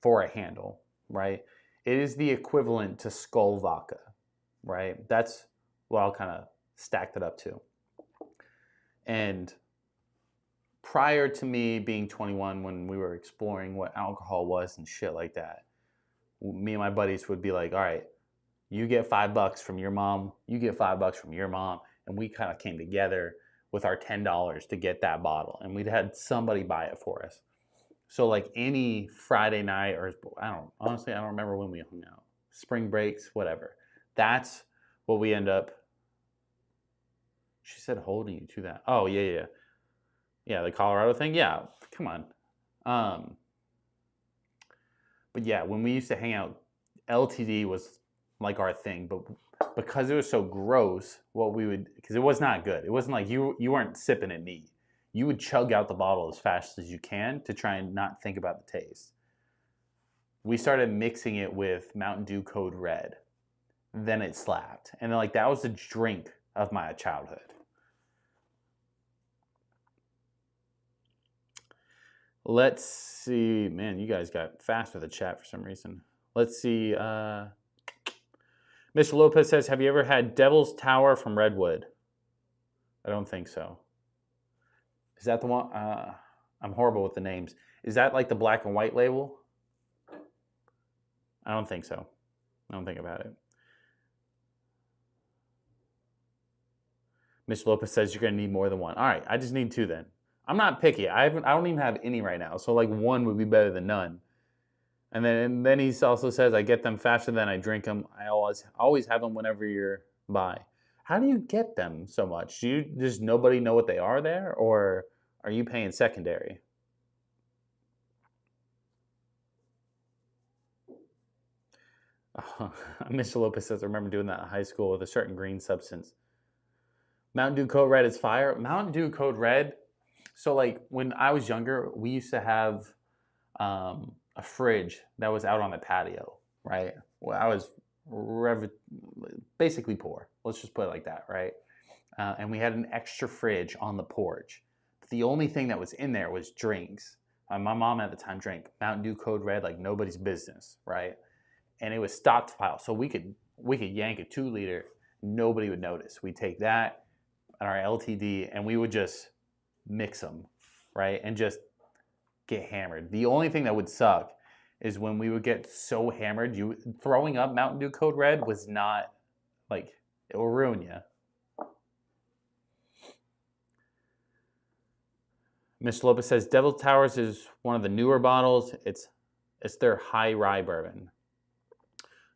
for a handle, right? It is the equivalent to Skull vodka, right? That's what I'll kind of stacked it up to. And prior to me being 21, when we were exploring what alcohol was and shit like that, me and my buddies would be like, all right, you get $5 from your mom, you get $5 from your mom. And we kind of came together with our $10 to get that bottle. And we'd had somebody buy it for us. So like any Friday night, or I don't remember when we hung out. Spring breaks, whatever. That's what we end up. She said holding you to that. Oh, yeah. Yeah, the Colorado thing. Yeah, come on. But yeah, when we used to hang out, LTD was like our thing. But because it was so gross, what we would, because it was not good. It wasn't like you weren't sipping it neat. You would chug out the bottle as fast as you can to try and not think about the taste. We started mixing it with Mountain Dew Code Red. Then it slapped. And then, like, that was the drink of my childhood. Let's see. Man, you guys got fast with the chat for some reason. Let's see. Mr. Lopez says, have you ever had Devil's Tower from Redwood? I don't think so. Is that the one? I'm horrible with the names. Is that like the black and white label? I don't think so. I don't think about it. Mr. Lopez says you're going to need more than one. All right, I just need 2 then. I'm not picky. I don't even have any right now. So like 1 would be better than none. And then he also says, I get them faster than I drink them. I always have them whenever you're by. How do you get them so much? Do you just nobody know what they are there? Or are you paying secondary? Mr. Lopez says, I remember doing that in high school with a certain green substance. Mountain Dew Code Red is fire. Mountain Dew Code Red. So like when I was younger, we used to have a fridge that was out on the patio, right? Well, I was basically poor. Let's just put it like that, right? And we had an extra fridge on the porch. But the only thing that was in there was drinks. My mom at the time drank Mountain Dew Code Red like nobody's business, right? And it was stockpile, so we could yank a 2-liter, nobody would notice. We'd take that and our LTD, and we would just mix them, right? And just get hammered. The only thing that would suck is when we would get so hammered, throwing up Mountain Dew Code Red was not, like, it will ruin you. Mr. Lopez says, Devil Towers is one of the newer bottles. It's their high rye bourbon.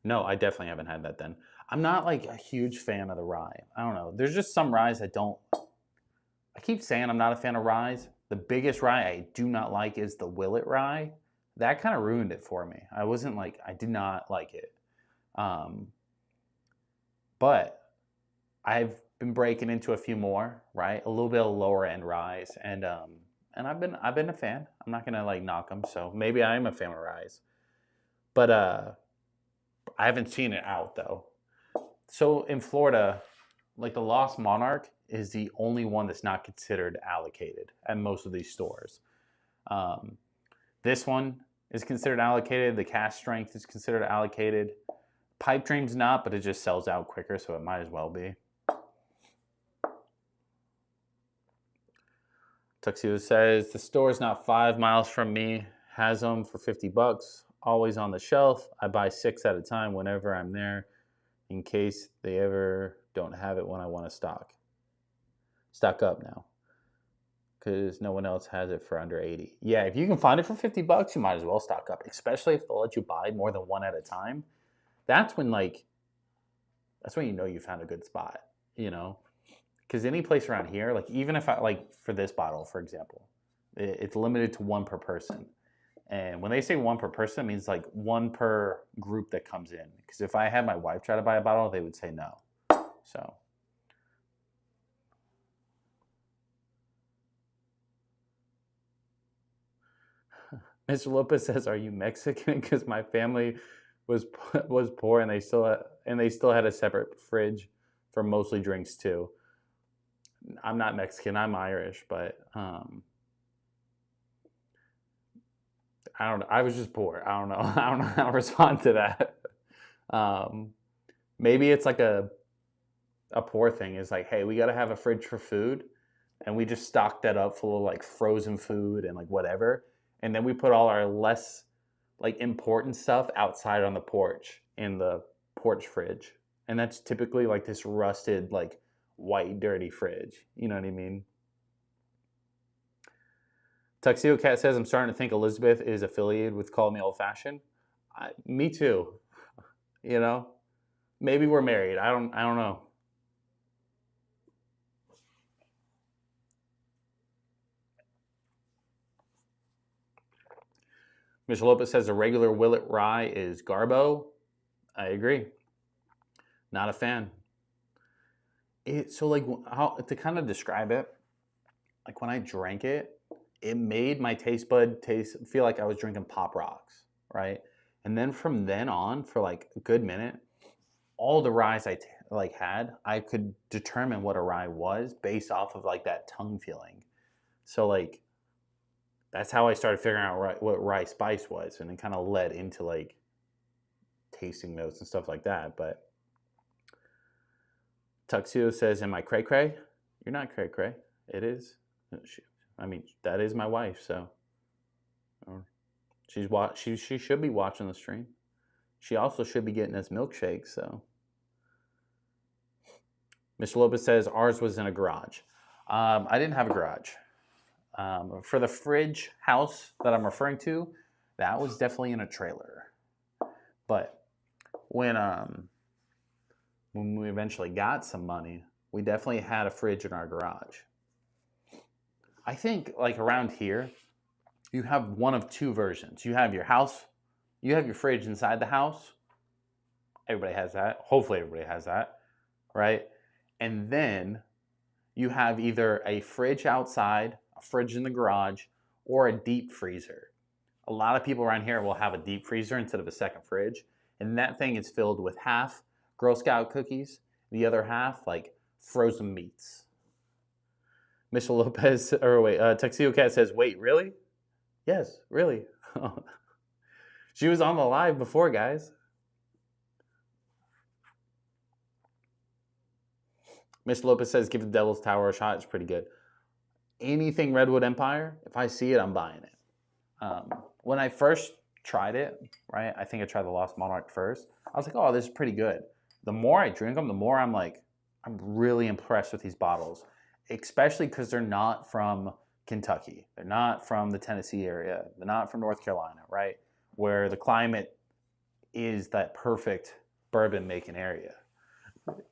No, I definitely haven't had that then. I'm not like a huge fan of the rye. I don't know. There's just some ryes I keep saying I'm not a fan of ryes. The biggest rye I do not like is the Willet rye. That kind of ruined it for me. I did not like it. But I've been breaking into a few more, right? A little bit of lower end ryes. And I've been a fan. I'm not gonna like knock them. So maybe I am a fan of ryes. But I haven't seen it out though. So in Florida, like the Lost Monarch is the only one that's not considered allocated at most of these stores. This one is considered allocated. The Cask Strength is considered allocated. Pipe Dream's not, but it just sells out quicker, so it might as well be. Tuxedo says, the store's not 5 miles from me. Has them for $50. Always on the shelf. I buy 6 at a time whenever I'm there in case they ever don't have it when I want to stock up now. Because no one else has it for under 80. Yeah, if you can find it for $50, you might as well stock up. Especially if they'll let you buy more than 1 at a time. That's when you know you found a good spot, you know? Because any place around here, like even if for this bottle, for example, it's limited to 1 per person. And when they say 1 per person, it means like 1 per group that comes in. Because if I had my wife try to buy a bottle, they would say no. So. Mr. Lopez says, "Are you Mexican?" Because my family was poor and they still had a separate fridge for mostly drinks too. I'm not Mexican. I'm Irish, but I don't know. I was just poor. I don't know. I don't know how to respond to that. Maybe it's like a poor thing is like, hey, we got to have a fridge for food, and we just stock that up full of like frozen food and like whatever, and then we put all our less like important stuff outside on the porch in the porch fridge, and that's typically like this rusted like white dirty fridge. You know what I mean? Tuxedo Cat says, I'm starting to think Elizabeth is affiliated with Call Me Old Fashioned. Me too. You know, maybe we're married. I don't know. Mr. Lopez says a regular Willet rye is Garbo. I agree. Not a fan. So like how to kind of describe it, like when I drank it, it made my taste bud feel like I was drinking Pop Rocks, right? And then from then on, for like a good minute, all the ryes had, I could determine what a rye was based off of like that tongue feeling. So like that's how I started figuring out what rye spice was, and it kind of led into like tasting notes and stuff like that. But Tuxedo says, "Am I cray cray?" You're not cray cray. It is. I mean, that is my wife, so she should be watching the stream. She also should be getting us milkshakes. So, Mr. Lopez says ours was in a garage. I didn't have a garage. For the fridge house that I'm referring to, that was definitely in a trailer. But when we eventually got some money, we definitely had a fridge in our garage. I think like around here, you have one of two versions. You have your house, you have your fridge inside the house. Everybody has that. Hopefully everybody has that, right? And then you have either a fridge outside, a fridge in the garage, or a deep freezer. A lot of people around here will have a deep freezer instead of a second fridge. And that thing is filled with half Girl Scout cookies, the other half like frozen meats. Mr. Lopez, Tuxedo Cat says, wait, really? Yes, really. She was on the live before, guys. Mr. Lopez says, give the Devil's Tower a shot. It's pretty good. Anything Redwood Empire, if I see it, I'm buying it. When I first tried it, right, I think I tried the Lost Monarch first. I was like, oh, this is pretty good. The more I drink them, the more I'm really impressed with these bottles, especially because they're not from Kentucky. They're not from the Tennessee area. They're not from North Carolina, right, where the climate is that perfect bourbon making area.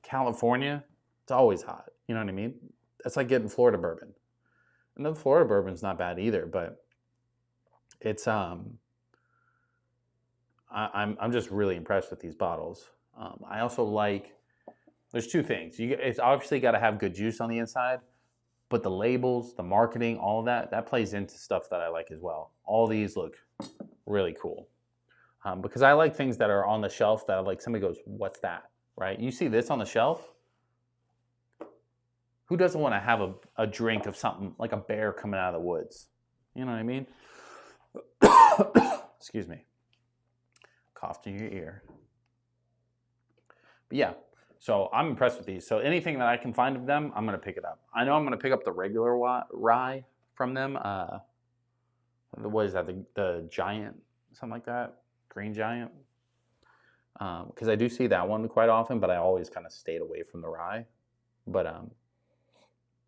California, it's always hot. You know what I mean? That's like getting Florida bourbon. And the Florida bourbon's not bad either, but it's I'm just really impressed with these bottles. I also like, there's two things. It's obviously got to have good juice on the inside, but the labels, the marketing, all of that plays into stuff that I like as well. All these look really cool. Because I like things that are on the shelf that like somebody goes, what's that, right? You see this on the shelf? Who doesn't want to have a drink of something like a bear coming out of the woods? You know what I mean? Excuse me. Coughed in your ear. But yeah, so I'm impressed with these. So anything that I can find of them, I'm going to pick it up. I know I'm going to pick up the regular rye from them. What is that? The Giant, something like that? Green Giant? Because I do see that one quite often, but I always kind of stayed away from the rye. But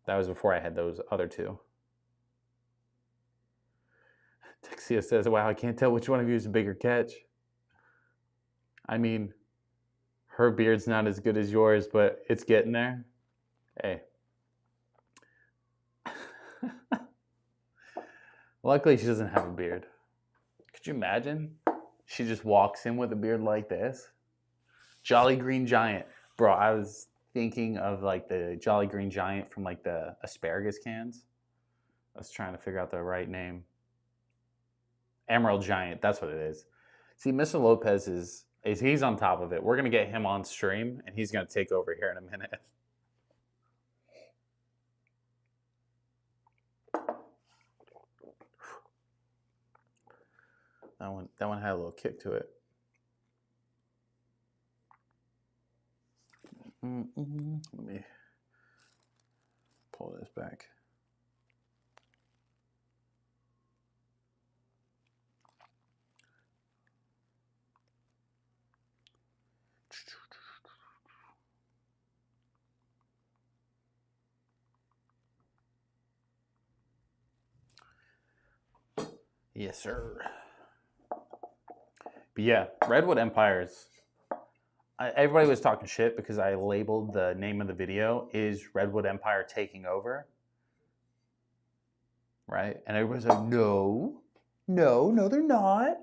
that was before I had those other two. Texia says, wow, I can't tell which one of you is a bigger catch. I mean, her beard's not as good as yours, but it's getting there. Hey. Luckily, she doesn't have a beard. Could you imagine? She just walks in with a beard like this. Jolly Green Giant. Bro, I was thinking of like the Jolly Green Giant from like the asparagus cans. I was trying to figure out the right name. Emerald Giant, that's what it is. See, Mr. Lopez he's on top of it. We're going to get him on stream, and he's going to take over here in a minute. That one had a little kick to it. Let me pull this back. Yes, sir. But yeah, Redwood Empires. Everybody was talking shit because I labeled the name of the video is Redwood Empire Taking Over. Right? And everybody's like, no, they're not.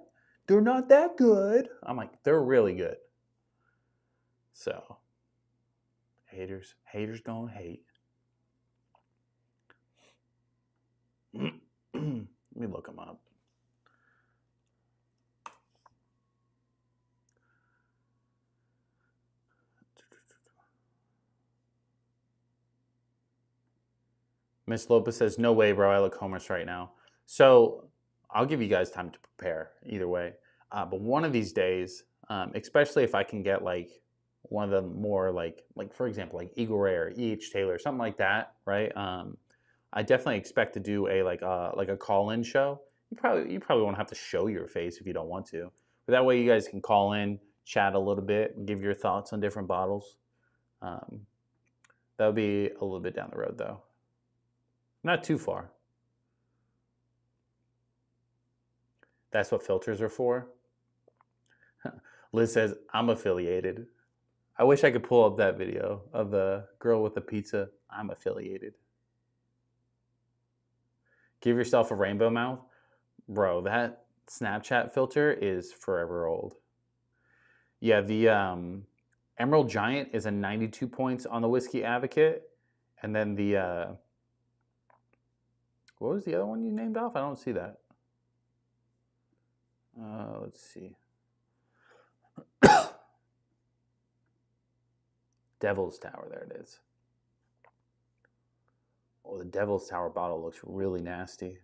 They're not that good. I'm like, they're really good. So, haters gonna hate. Let me look them up. Miss Lopez says, no way, bro. I look homeless right now. So I'll give you guys time to prepare either way. But one of these days, especially if I can get like one of the more like for example, like Eagle Ray or E.H. Taylor, something like that, right? I definitely expect to do a like a call-in show. You probably won't have to show your face if you don't want to. But that way you guys can call in, chat a little bit, and give your thoughts on different bottles. That would be a little bit down the road though. Not too far. That's what filters are for. Liz says, I'm affiliated. I wish I could pull up that video of the girl with the pizza. I'm affiliated. Give yourself a rainbow mouth. Bro, that Snapchat filter is forever old. Yeah, the Emerald Giant is a 92 points on the Whiskey Advocate. And then the... what was the other one you named off? I don't see that. Let's see. Devil's Tower, there it is. Oh, the Devil's Tower bottle looks really nasty.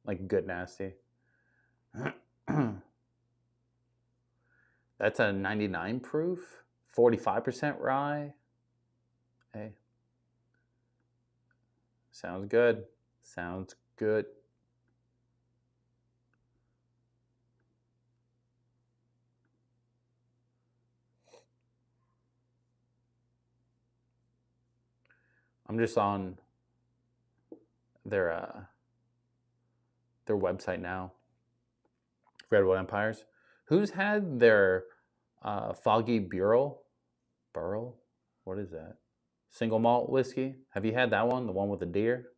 Like good nasty. That's a 99 proof, 45% rye. Hey. Sounds good. Sounds good. I'm just on their website now. Redwood Empires. Who's had their Foggy Burl? What is that? Single malt whiskey. Have you had that one? The one with the deer?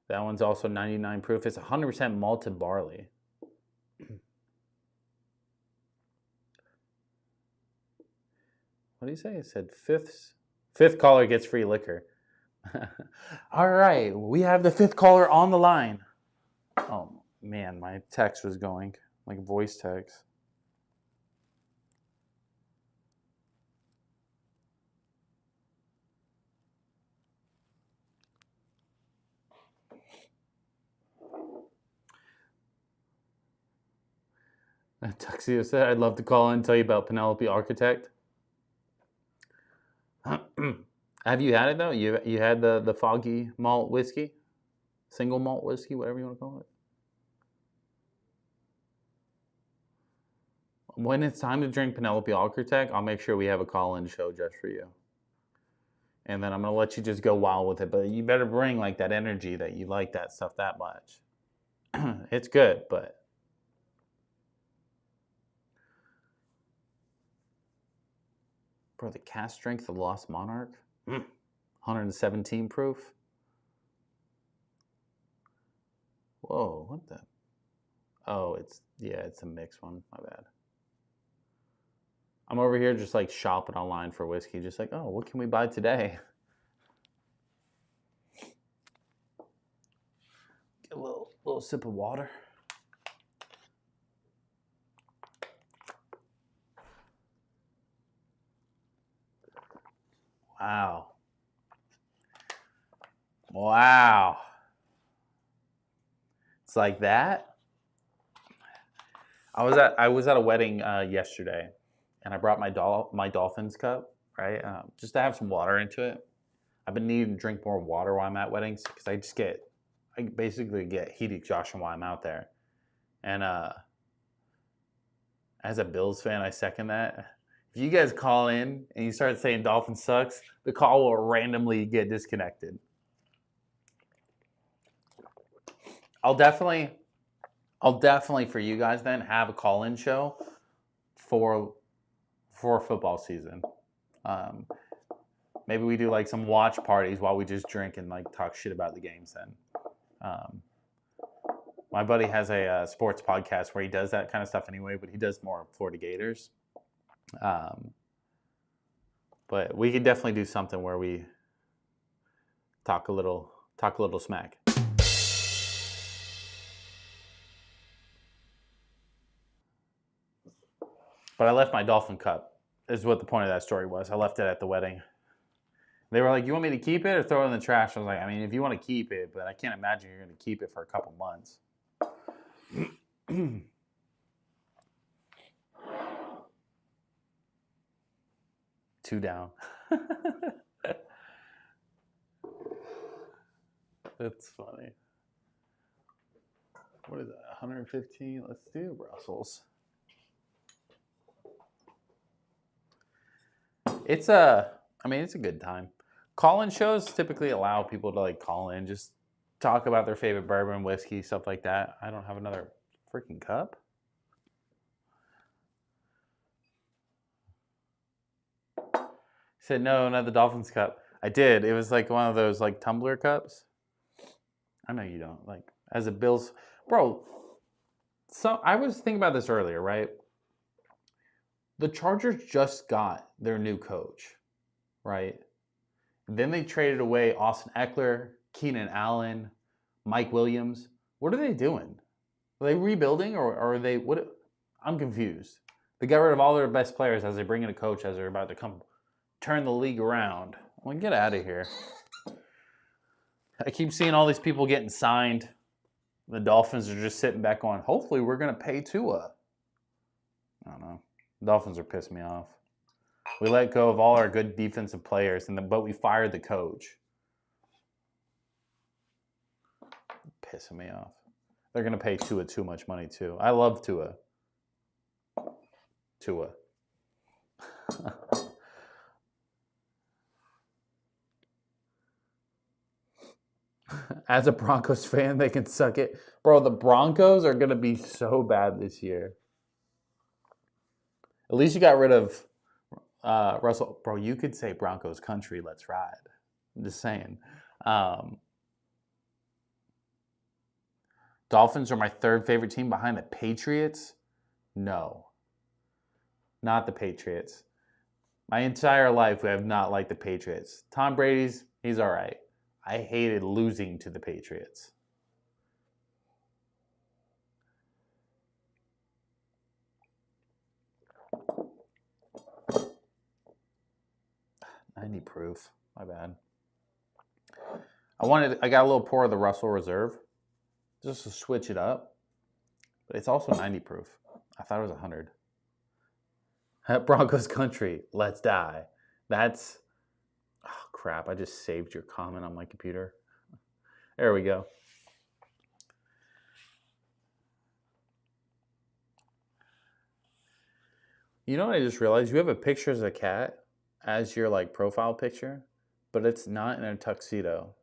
That one's also 99 proof. It's 100% malted barley. What do you say? It said fifth caller gets free liquor. All right, we have the fifth caller on the line. Oh man, my text was going, like voice text. Tuxedo said, I'd love to call in and tell you about Penelope Architect. Have you had it though? You had the foggy malt whiskey? Single malt whiskey, whatever you want to call it. When it's time to drink Penelope Architect, I'll make sure we have a call-in show just for you. And then I'm going to let you just go wild with it. But you better bring like that energy that you like that stuff that much. It's good, but... Bro, the cast strength of Lost Monarch? 117 proof? Whoa, what the? Oh, it's a mixed one. My bad. I'm over here just like shopping online for whiskey. Just like, oh, what can we buy today? Get a little sip of water. Wow. It's like that. I was at a wedding yesterday, and I brought my Dolphins cup, right, just to have some water into it. I've been needing to drink more water while I'm at weddings because I basically get heat exhaustion while I'm out there. And as a Bills fan, I second that. If you guys call in and you start saying Dolphins sucks, the call will randomly get disconnected. I'll definitely for you guys then have a call-in show for football season. Maybe we do like some watch parties while we just drink and like talk shit about the games then. My buddy has a sports podcast where he does that kind of stuff anyway, but he does more Florida Gators. But we could definitely do something where we talk a little smack. But I left my Dolphin cup, is what the point of that story was. I left it at the wedding. They were like, you want me to keep it or throw it in the trash? I was like, I mean, if you want to keep it, but I can't imagine you're going to keep it for a couple months. 2 down. That's funny. What is that, 115? Let's do Brussels. It's a good time. Call-in shows typically allow people to like call in, just talk about their favorite bourbon, whiskey, stuff like that. I don't have another freaking cup. He said, no, not the Dolphins cup. I did. It was like one of those like tumbler cups. I know you don't. Like, as a Bills... Bro, so I was thinking about this earlier, right? The Chargers just got their new coach, right? Then they traded away Austin Eckler, Keenan Allen, Mike Williams. What are they doing? Are they rebuilding or are they... What? I'm confused. They got rid of all their best players as they bring in a coach as they're about to come turn the league around. Well, get out of here. I keep seeing all these people getting signed. The Dolphins are just sitting back going, hopefully we're going to pay Tua. I don't know. The Dolphins are pissing me off. We let go of all our good defensive players, but we fired the coach. Pissing me off. They're going to pay Tua too much money, too. I love Tua. As a Broncos fan, they can suck it. Bro, the Broncos are going to be so bad this year. At least you got rid of Russell. Bro, you could say Broncos country, let's ride. I'm just saying. Dolphins are my third favorite team behind the Patriots. No. Not the Patriots. My entire life, we have not liked the Patriots. Tom Brady's, he's all right. I hated losing to the Patriots. $90 proof. My bad. I got a little pour of the Russell Reserve just to switch it up. But it's also 90 proof. I thought it was 100. Broncos country, let's die. That's... Oh, crap. I just saved your comment on my computer. There we go. You know what I just realized? You have a picture of a cat as your like profile picture, but it's not in a tuxedo.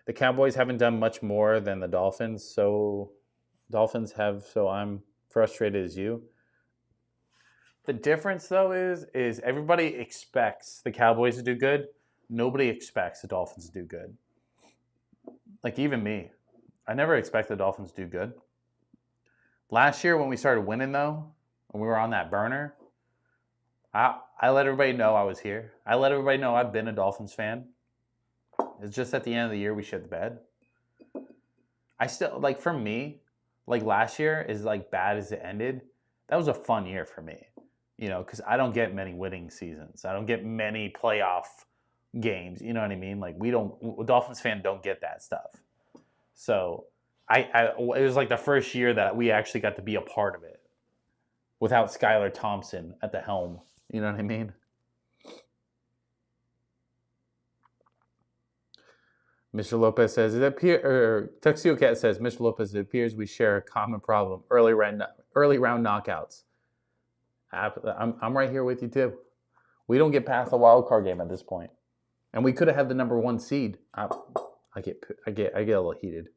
The Cowboys haven't done much more than the Dolphins, so I'm frustrated as you. The difference, though, is everybody expects the Cowboys to do good. Nobody expects the Dolphins to do good. Like, even me. I never expect the Dolphins to do good. Last year, when we started winning, though, when we were on that burner, I let everybody know I was here. I let everybody know I've been a Dolphins fan. It's just at the end of the year, we shit the bed. I still, like, for me, like, last year, as, like, bad as it ended, that was a fun year for me. You know, because I don't get many winning seasons. I don't get many playoff games. You know what I mean? Like Dolphins fans don't get that stuff. So it was like the first year that we actually got to be a part of it without Skylar Thompson at the helm. You know what I mean? Mr. Lopez says Tuxedo Cat says, Mr. Lopez, it appears we share a common problem: early round knockouts. I'm right here with you too. We don't get past the wild card game at this point, and we could have had the number 1 seed. I get a little heated.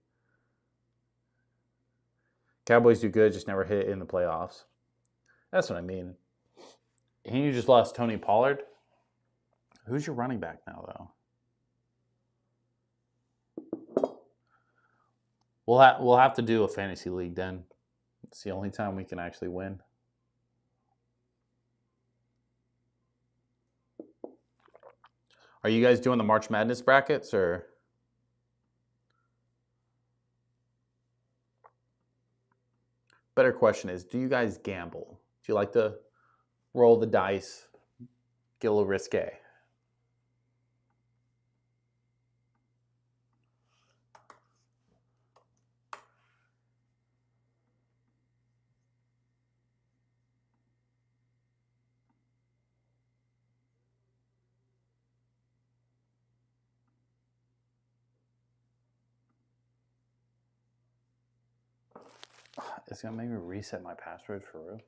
Cowboys do good, just never hit in the playoffs. That's what I mean. And you just lost Tony Pollard. Who's your running back now, though? We'll have to do a fantasy league then. It's the only time we can actually win. Are you guys doing the March Madness brackets or? Better question is, do you guys gamble? Do you like to roll the dice, get a little risque? It's gonna make me reset my password for real.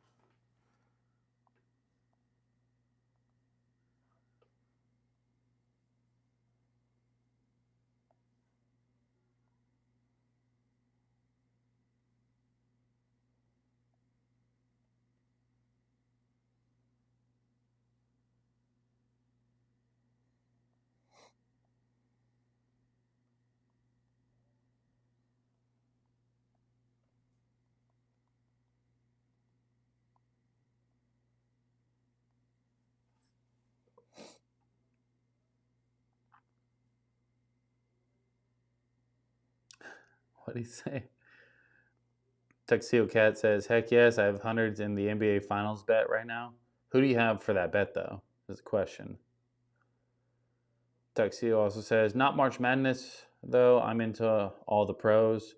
What did he say? Tuxedo Cat says, heck yes, I have hundreds in the NBA Finals bet right now. Who do you have for that bet, though? Is the question. Tuxedo also says, not March Madness, though. I'm into all the pros.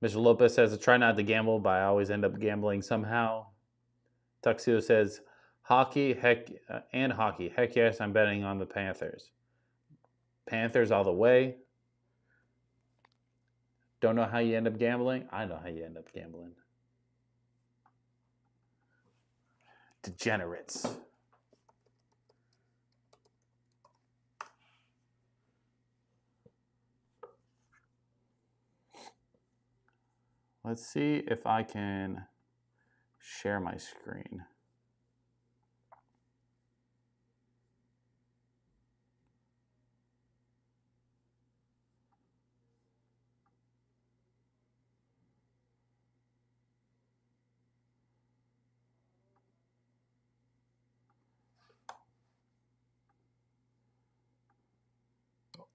Mr. Lopez says, I try not to gamble, but I always end up gambling somehow. Tuxedo says, hockey. Heck yes, I'm betting on the Panthers. Panthers all the way. Don't know how you end up gambling? I know how you end up gambling. Degenerates. Let's see if I can share my screen.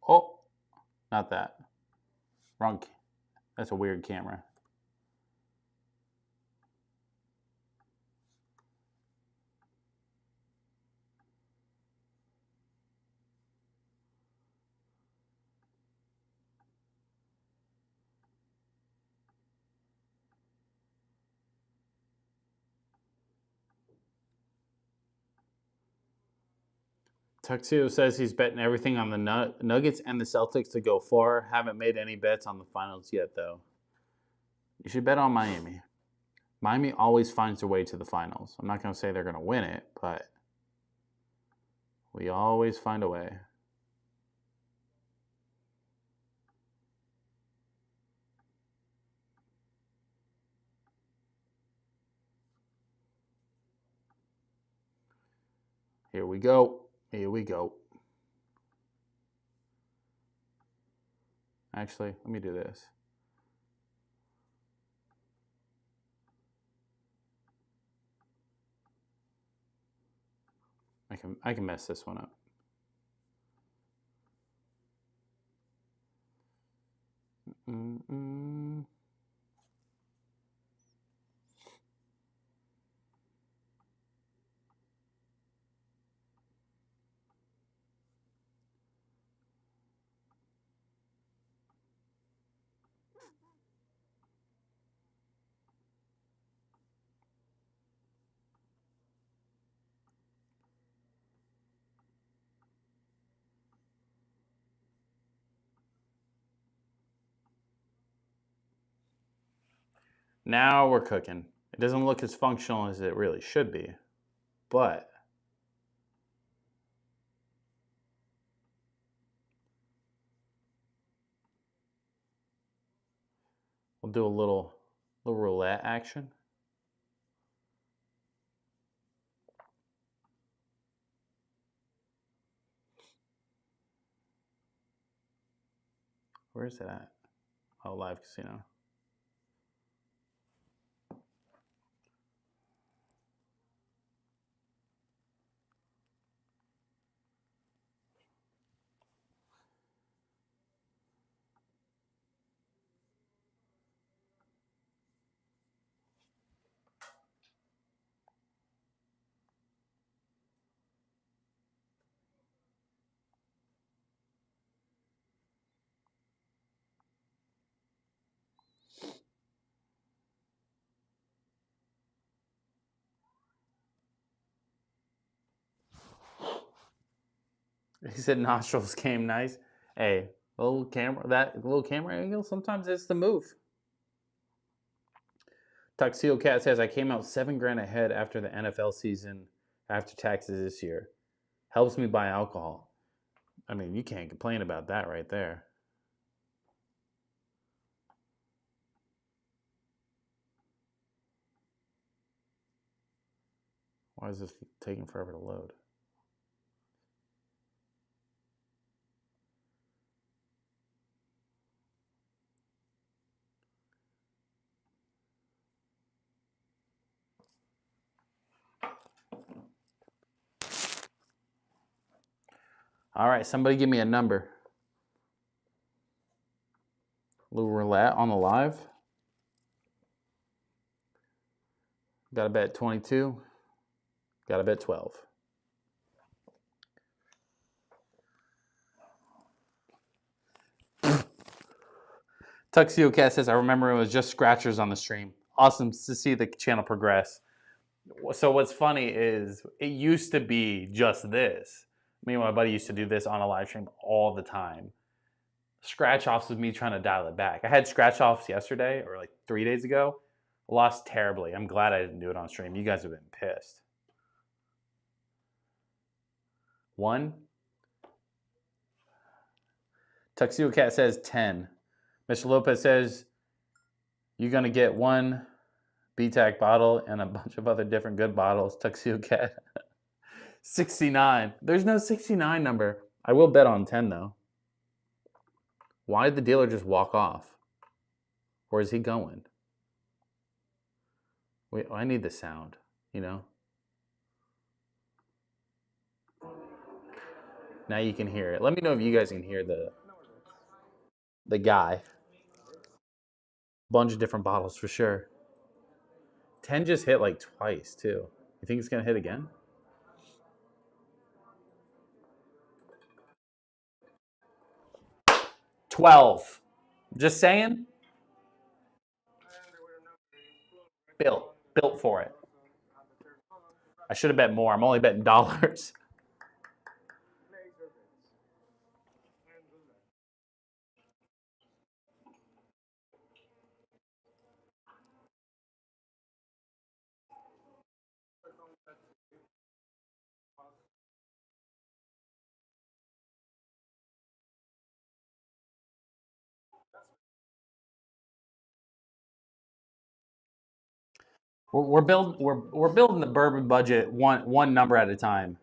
Oh, not that. Wrong. That's a weird camera. Tuxedo says he's betting everything on the Nuggets and the Celtics to go far. Haven't made any bets on the finals yet, though. You should bet on Miami. Miami always finds their way to the finals. I'm not going to say they're going to win it, but we always find a way. Here we go. Here we go. Actually, let me do this. I can mess this one up. Now we're cooking. It doesn't look as functional as it really should be, but we'll do a little roulette action. Where is it at? Oh, live casino. He said nostrils came nice. Hey, that little camera angle, sometimes it's the move. Tuxedo Cat says, I came out $7,000 ahead after the NFL season after taxes this year. Helps me buy alcohol. I mean, you can't complain about that right there. Why is this taking forever to load? All right, somebody give me a number. Little roulette on the live. Got to bet 22. Got to bet 12. Tuxedo Cat says, I remember it was just scratchers on the stream. Awesome to see the channel progress. So what's funny is it used to be just this. Me and my buddy used to do this on a live stream all the time. Scratch offs was me trying to dial it back. I had scratch offs yesterday or like 3 days ago. Lost terribly. I'm glad I didn't do it on stream. You guys have been pissed. 1. Tuxedo Cat says 10. Mr. Lopez says you're going to get 1 BTAC bottle and a bunch of other different good bottles. Tuxedo Cat. 69. There's no 69 number. I will bet on 10 though. Why did the dealer just walk off? Where is he going? Wait, I need the sound, you know? Now you can hear it. Let me know if you guys can hear the guy. Bunch of different bottles for sure. 10 just hit like twice too. You think it's gonna hit again? $12. Just saying. Built for it. I should have bet more. I'm only betting dollars. We're building the bourbon budget one number at a time.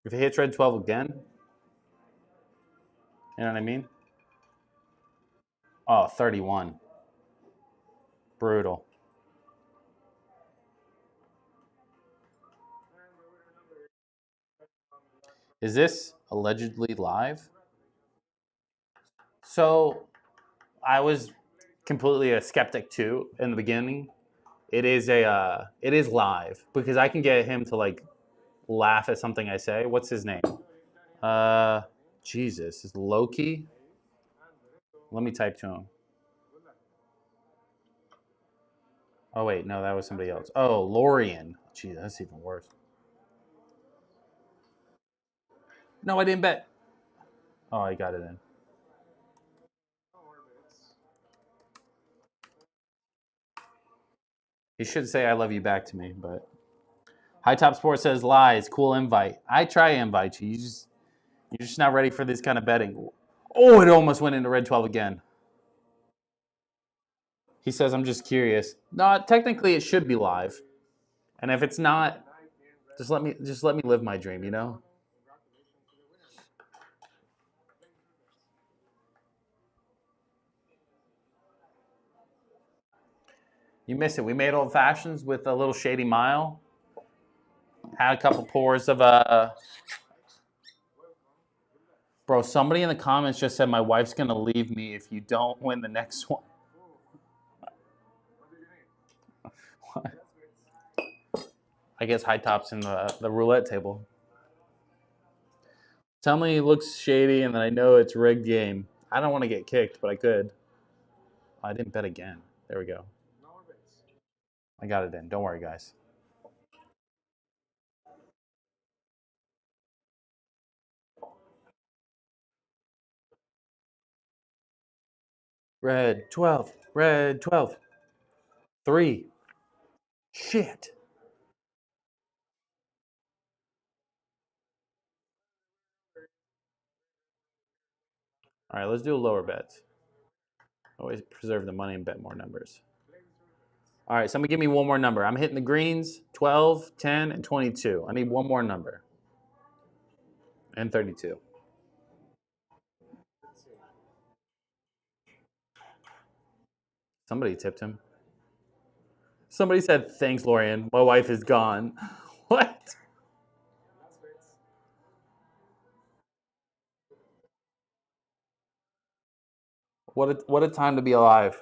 If it hits red 12 again, you know what I mean? Oh, 31. Brutal. Is this allegedly live? So I was completely a skeptic too in the beginning. It is live because I can get him to like laugh at something I say. What's his name? Jesus, is Loki? Let me type to him. Oh, wait. No, that was somebody else. Oh, Lorian. Gee, that's even worse. No, I didn't bet. Oh, I got it in. He should say I love you back to me, but High Top Sports says lies. Cool invite. I try to invite you. You're just not ready for this kind of betting. Oh, it almost went into red 12 again. He says I'm just curious. No, technically it should be live. And if it's not, just let me live my dream, you know? You missed it. We made old fashions with a little Shady Mile. Had a couple pours of Bro, somebody in the comments just said my wife's gonna leave me if you don't win the next one. I guess High Top's in the roulette table. Tell me it looks shady and then I know it's rigged game. I don't want to get kicked, but I could. I didn't bet again. There we go. I got it in. Don't worry, guys. Red 12. Red 12. 3. Shit. All right, let's do lower bets. Always preserve the money and bet more numbers. All right, somebody give me one more number. I'm hitting the greens 12, 10, and 22. I need one more number. And 32. Somebody tipped him. Somebody said, thanks, Lorian. My wife is gone. What? What a time to be alive.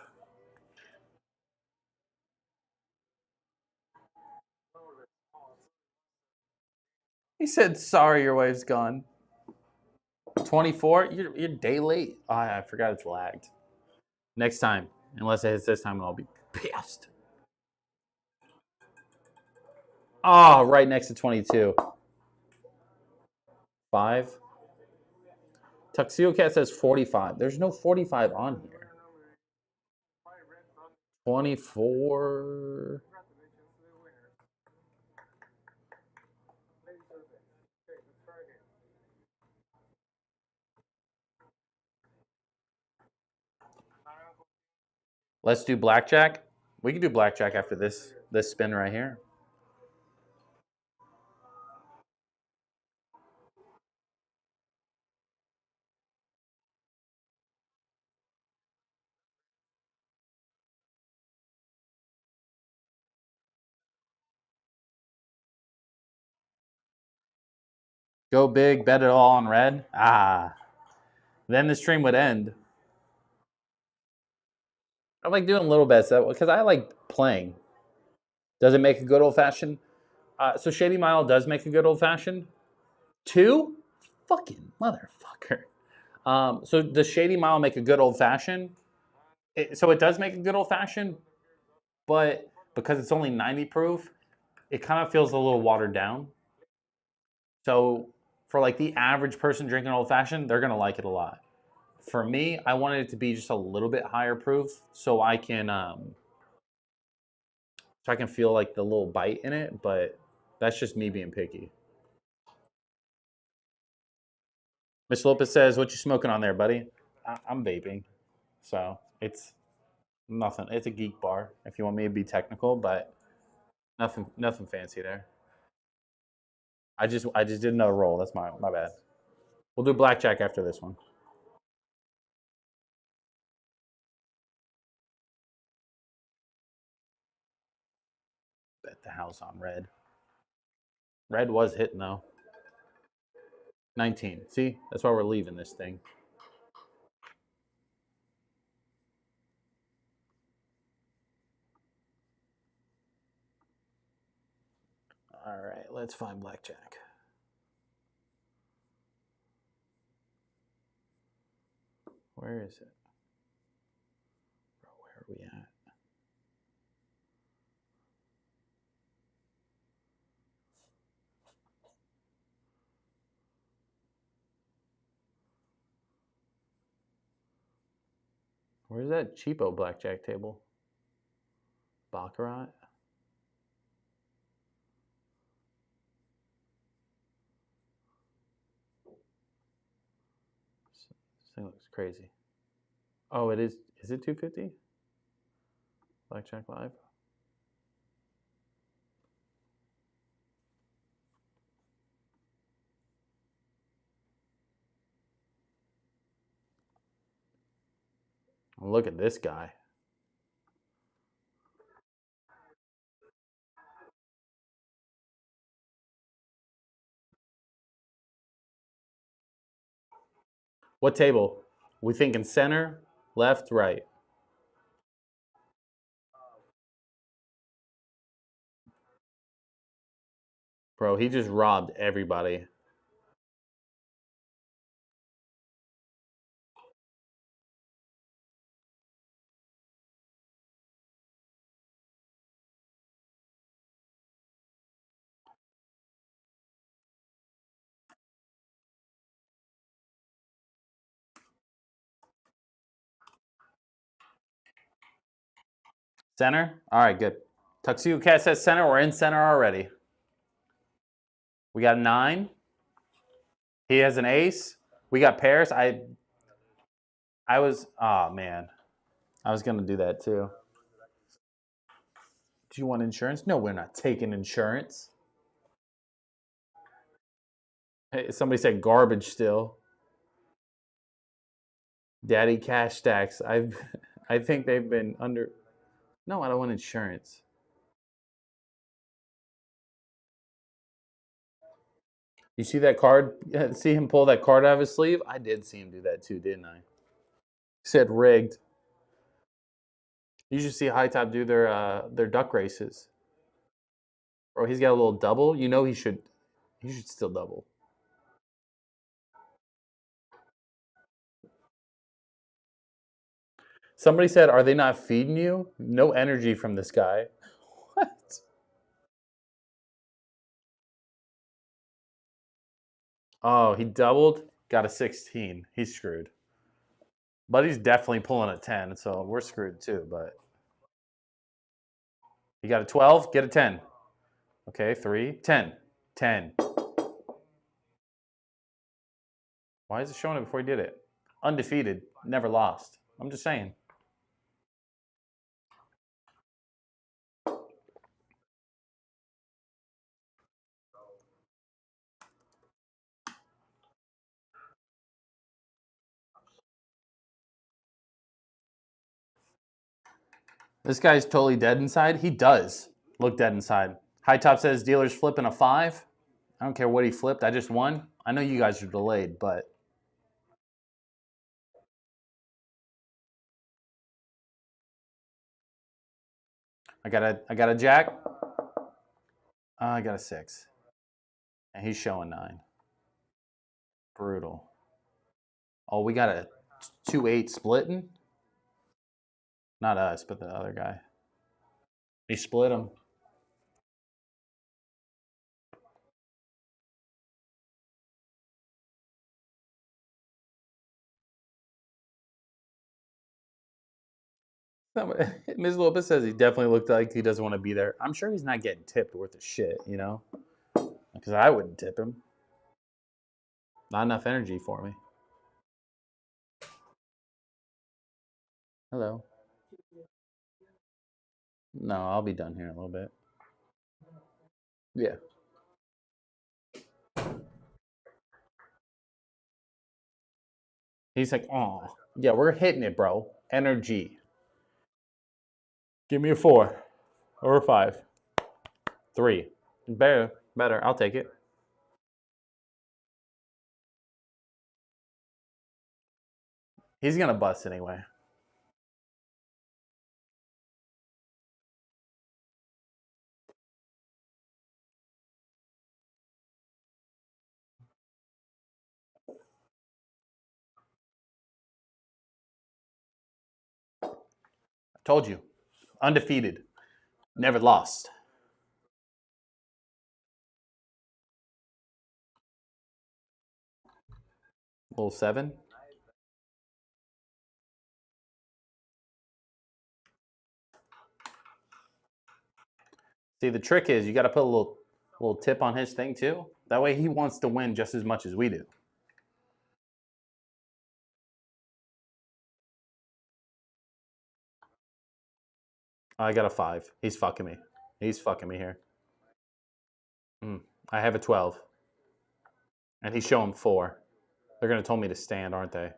He said, sorry, your wife's gone. 24? You're day late. Oh, I forgot it's lagged. Next time. Unless it hits this time, I'll be pissed. Oh, right next to 22. 5. Tuxedo Cat says 45. There's no 45 on here. 24. Let's do blackjack. We can do blackjack after this spin right here. Go big, bet it all on red. Ah. Then the stream would end. I like doing little bets because I like playing. Does it make a good old fashioned? So Shady Mile does make a good old fashioned. 2? Fucking motherfucker. So does Shady Mile make a good old fashioned? So it does make a good old fashioned, but because it's only 90 proof, it kind of feels a little watered down. So for like the average person drinking old fashioned, they're gonna like it a lot. For me, I wanted it to be just a little bit higher proof, so I can feel like the little bite in it. But that's just me being picky. Miss Lopez says, "What you smoking on there, buddy?" I'm vaping, so it's nothing. It's a geek bar. If you want me to be technical, but nothing fancy there. I just did another roll. That's my bad. We'll do blackjack after this one. Bet the house on red. Red was hitting though. 19. See, that's why we're leaving this thing. All right, let's find blackjack. Where is it? Bro, where are we at? Where's that cheapo blackjack table? Baccarat? This thing looks crazy. Oh, it is. Is it 250? Blackjack Live? Look at this guy. What table? We thinking center, left, right. Bro, he just robbed everybody. Center? All right, good. Tuxedo Cat says center. We're in center already. We got a 9. He has an ace. We got pairs. I was, oh man. I was going to do that too. Do you want insurance? No, we're not taking insurance. Hey, somebody said garbage still. Daddy cash stacks. I think they've been under. No, I don't want insurance. You see that card? See him pull that card out of his sleeve? I did see him do that too, didn't I? He said rigged. You should see High Top do their duck races. Bro, he's got a little double. You know he should still double. Somebody said, "Are they not feeding you?" No energy from this guy. What? Oh, he doubled. Got a 16. He's screwed. But he's definitely pulling a 10, so we're screwed too. But he got a 12. Get a 10. Okay, 3, 10, 10. Why is it showing it before he did it? Undefeated, never lost. I'm just saying. This guy's totally dead inside. He does look dead inside. High Top says dealer's flipping a 5. I don't care what he flipped. I just won. I know you guys are delayed, but I got a jack. I got a 6. And he's showing 9. Brutal. Oh, we got a 2-8 splitting? Not us, but the other guy. He split him. Ms. Lopez says he definitely looked like he doesn't want to be there. I'm sure he's not getting tipped worth of shit, you know? Because I wouldn't tip him. Not enough energy for me. Hello. No, I'll be done here in a little bit. Yeah. He's like, oh, yeah, we're hitting it, bro. Energy. Give me a 4 or a 5. 3. Better. I'll take it. He's going to bust anyway. I told you. Undefeated. Never lost. Little 7. See, the trick is you got to put a little tip on his thing too. That way he wants to win just as much as we do. I got a 5. He's fucking me. He's fucking me here. I have a 12. And he's showing 4. They're going to tell me to stand, aren't they?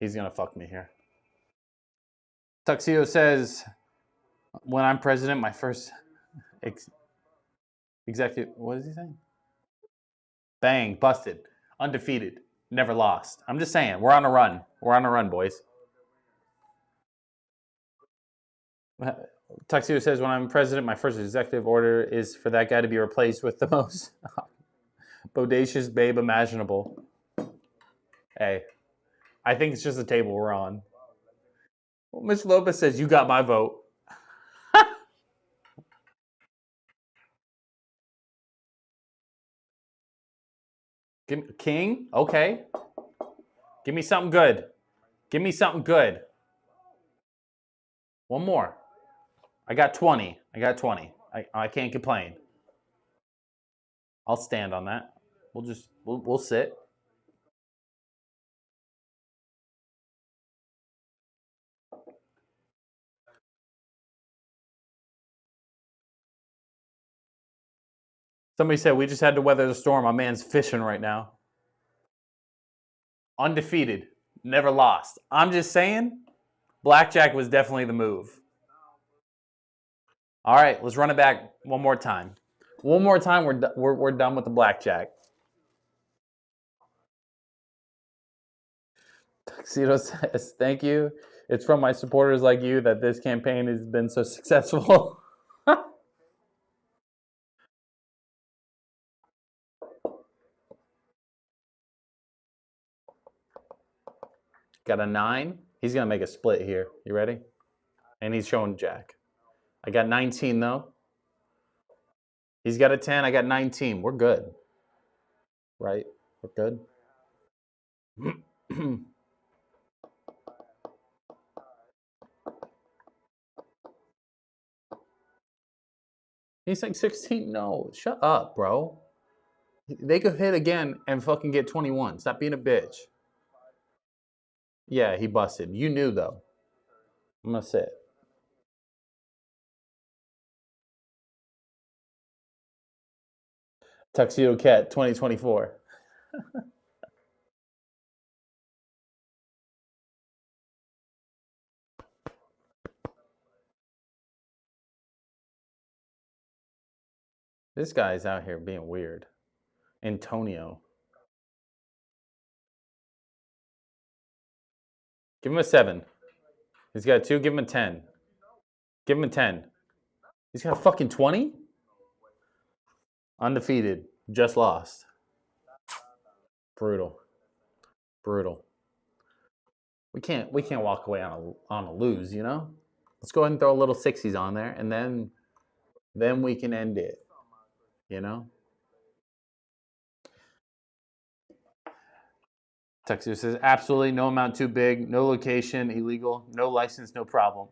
He's going to fuck me here. Tuxedo says, when I'm president, my first executive... What is he saying? Bang, busted. Undefeated. Never lost. I'm just saying, we're on a run. We're on a run, boys. Tuxedo says, when I'm president, my first executive order is for that guy to be replaced with the most bodacious babe imaginable. Hey, I think it's just the table we're on. Well, Mitch Lopez says, you got my vote. King? Okay. Give me something good. Give me something good. One more. I got 20. I can't complain. I'll stand on that. We'll sit. Somebody said we just had to weather the storm. My man's fishing right now. Undefeated. Never lost. I'm just saying, blackjack was definitely the move. All right, let's run it back one more time. One more time, we're done with the blackjack. Tuxedo says, thank you. It's from my supporters like you that this campaign has been so successful. Got a 9. He's going to make a split here. You ready? And he's showing jack. I got 19, though. He's got a 10. I got 19. We're good. Right? We're good. He's like 16. No, shut up, bro. They could hit again and fucking get 21. Stop being a bitch. Yeah, he busted. You knew, though. I'm going to sit. Tuxedo Cat 2024. This guy's out here being weird. Antonio. Give him a 7. He's got a 2. Give him a 10. Give him a 10. He's got a fucking 20? Undefeated. Just lost. Brutal. We can't walk away on a lose, you know? Let's go ahead and throw a little 60s on there, and then we can end it. You know? Texas says absolutely no amount too big, no location illegal, no license, no problem.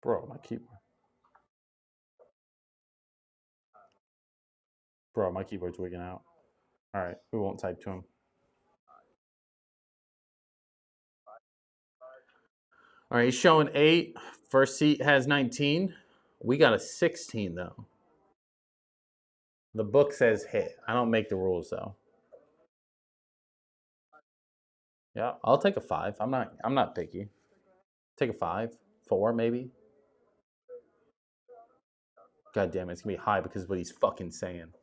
Bro, my keyboard's wigging out. All right, we won't type to him. All right, he's showing 8. First seat has 19. We got a 16 though. The book says hit. I don't make the rules though. Yeah, I'll take a 5. I'm not picky. Take a 5, 4 maybe. God damn it, it's gonna be high because of what he's fucking saying.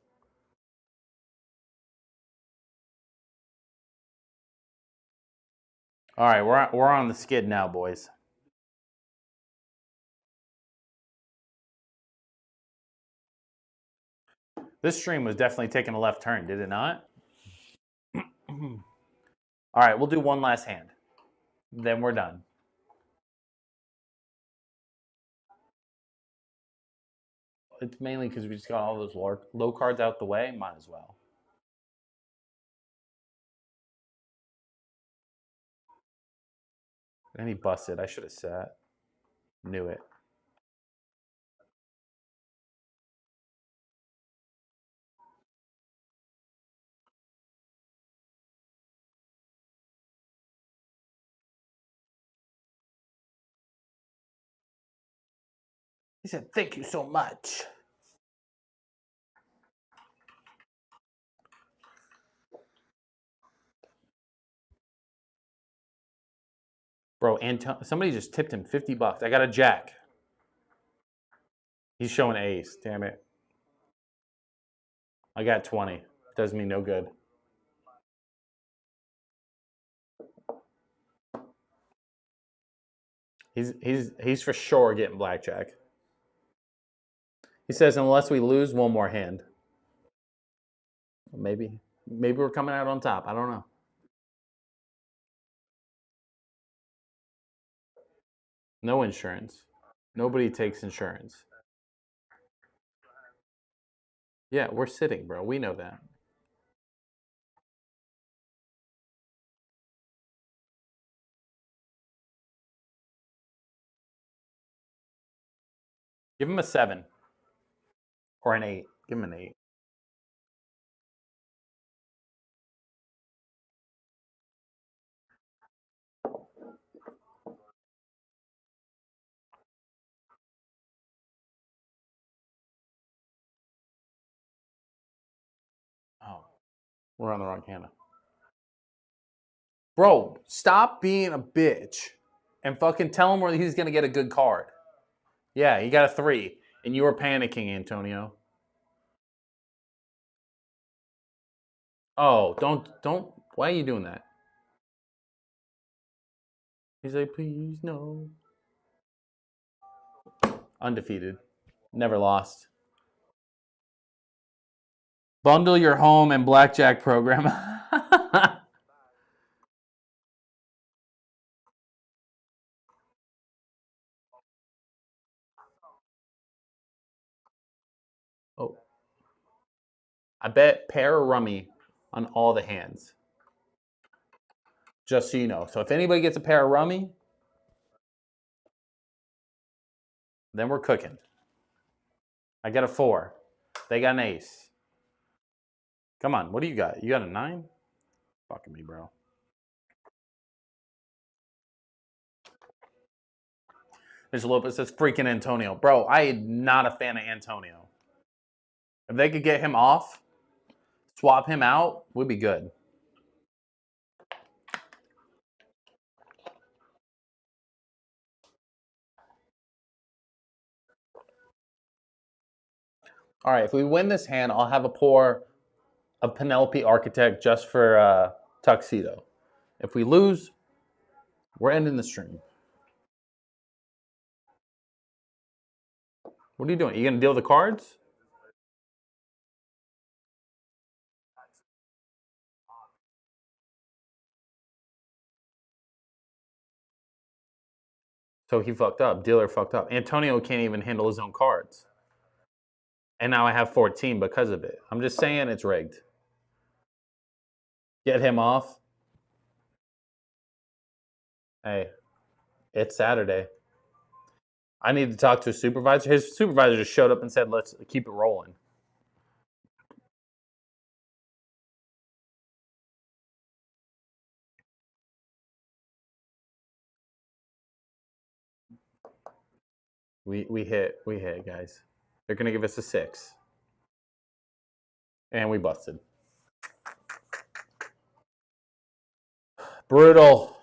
All right, we're on the skid now, boys. This stream was definitely taking a left turn, did it not? All right, we'll do one last hand. Then we're done. It's mainly because we just got all those low cards out the way. Might as well. And he busted. I should have sat. Knew it. He said, "Thank you so much." Bro, somebody just tipped him $50. I got a jack. He's showing ace. Damn it. I got 20. Does me no good. He's for sure getting blackjack. He says, unless we lose one more hand. Maybe we're coming out on top. I don't know. No insurance. Nobody takes insurance. Yeah, we're sitting, bro. We know that. Give him a 7 or an 8. Give him an 8. Oh, we're on the wrong hand. Bro, stop being a bitch and fucking tell him where he's going to get a good card. Yeah, he got a 3, and you were panicking, Antonio. Oh, don't. Why are you doing that? He's like, please, no. Undefeated. Never lost. Bundle your home and blackjack program. Oh. I bet pair or rummy on all the hands. Just so you know. So if anybody gets a pair of rummy, then we're cooking. I got a 4. They got an ace. Come on, what do you got? You got a 9? Fucking me, bro. Mr. Lopez says freaking Antonio. Bro, I am not a fan of Antonio. If they could get him off, swap him out, we'd be good. All right, if we win this hand, I'll have a pour of Penelope Architect just for Tuxedo. If we lose, we're ending the stream. What are you doing? Are you going to deal the cards? So he fucked up. Dealer fucked up. Antonio can't even handle his own cards. And now I have 14 because of it. I'm just saying it's rigged. Get him off. Hey, it's Saturday. I need to talk to a supervisor. His supervisor just showed up and said, let's keep it rolling. We hit, guys. They're going to give us a 6. And we busted. Brutal.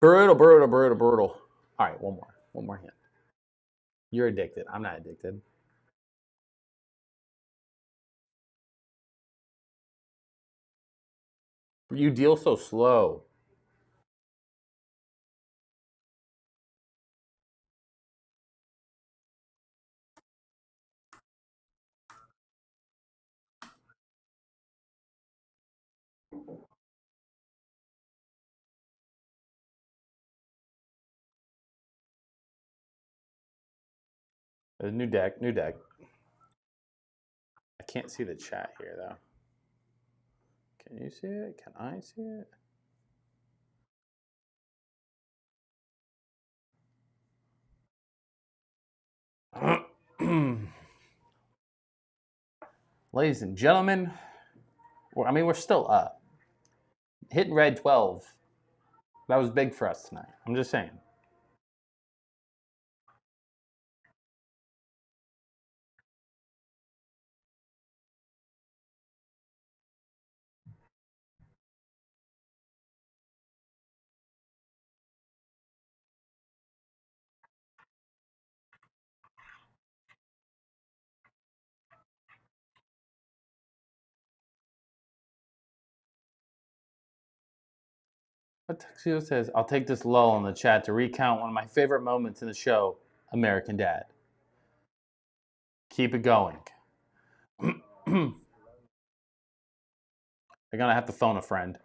Brutal. All right, one more hand. You're addicted. I'm not addicted. You deal so slow. A new deck, new deck. I can't see the chat here though. Can you see it? Can I see it? Ladies and gentlemen, we're still up. Hitting red 12. That was big for us tonight. I'm just saying. What Tuxedo says, I'll take this lull in the chat to recount one of my favorite moments in the show, American Dad. Keep it going. You're gonna have to phone a friend.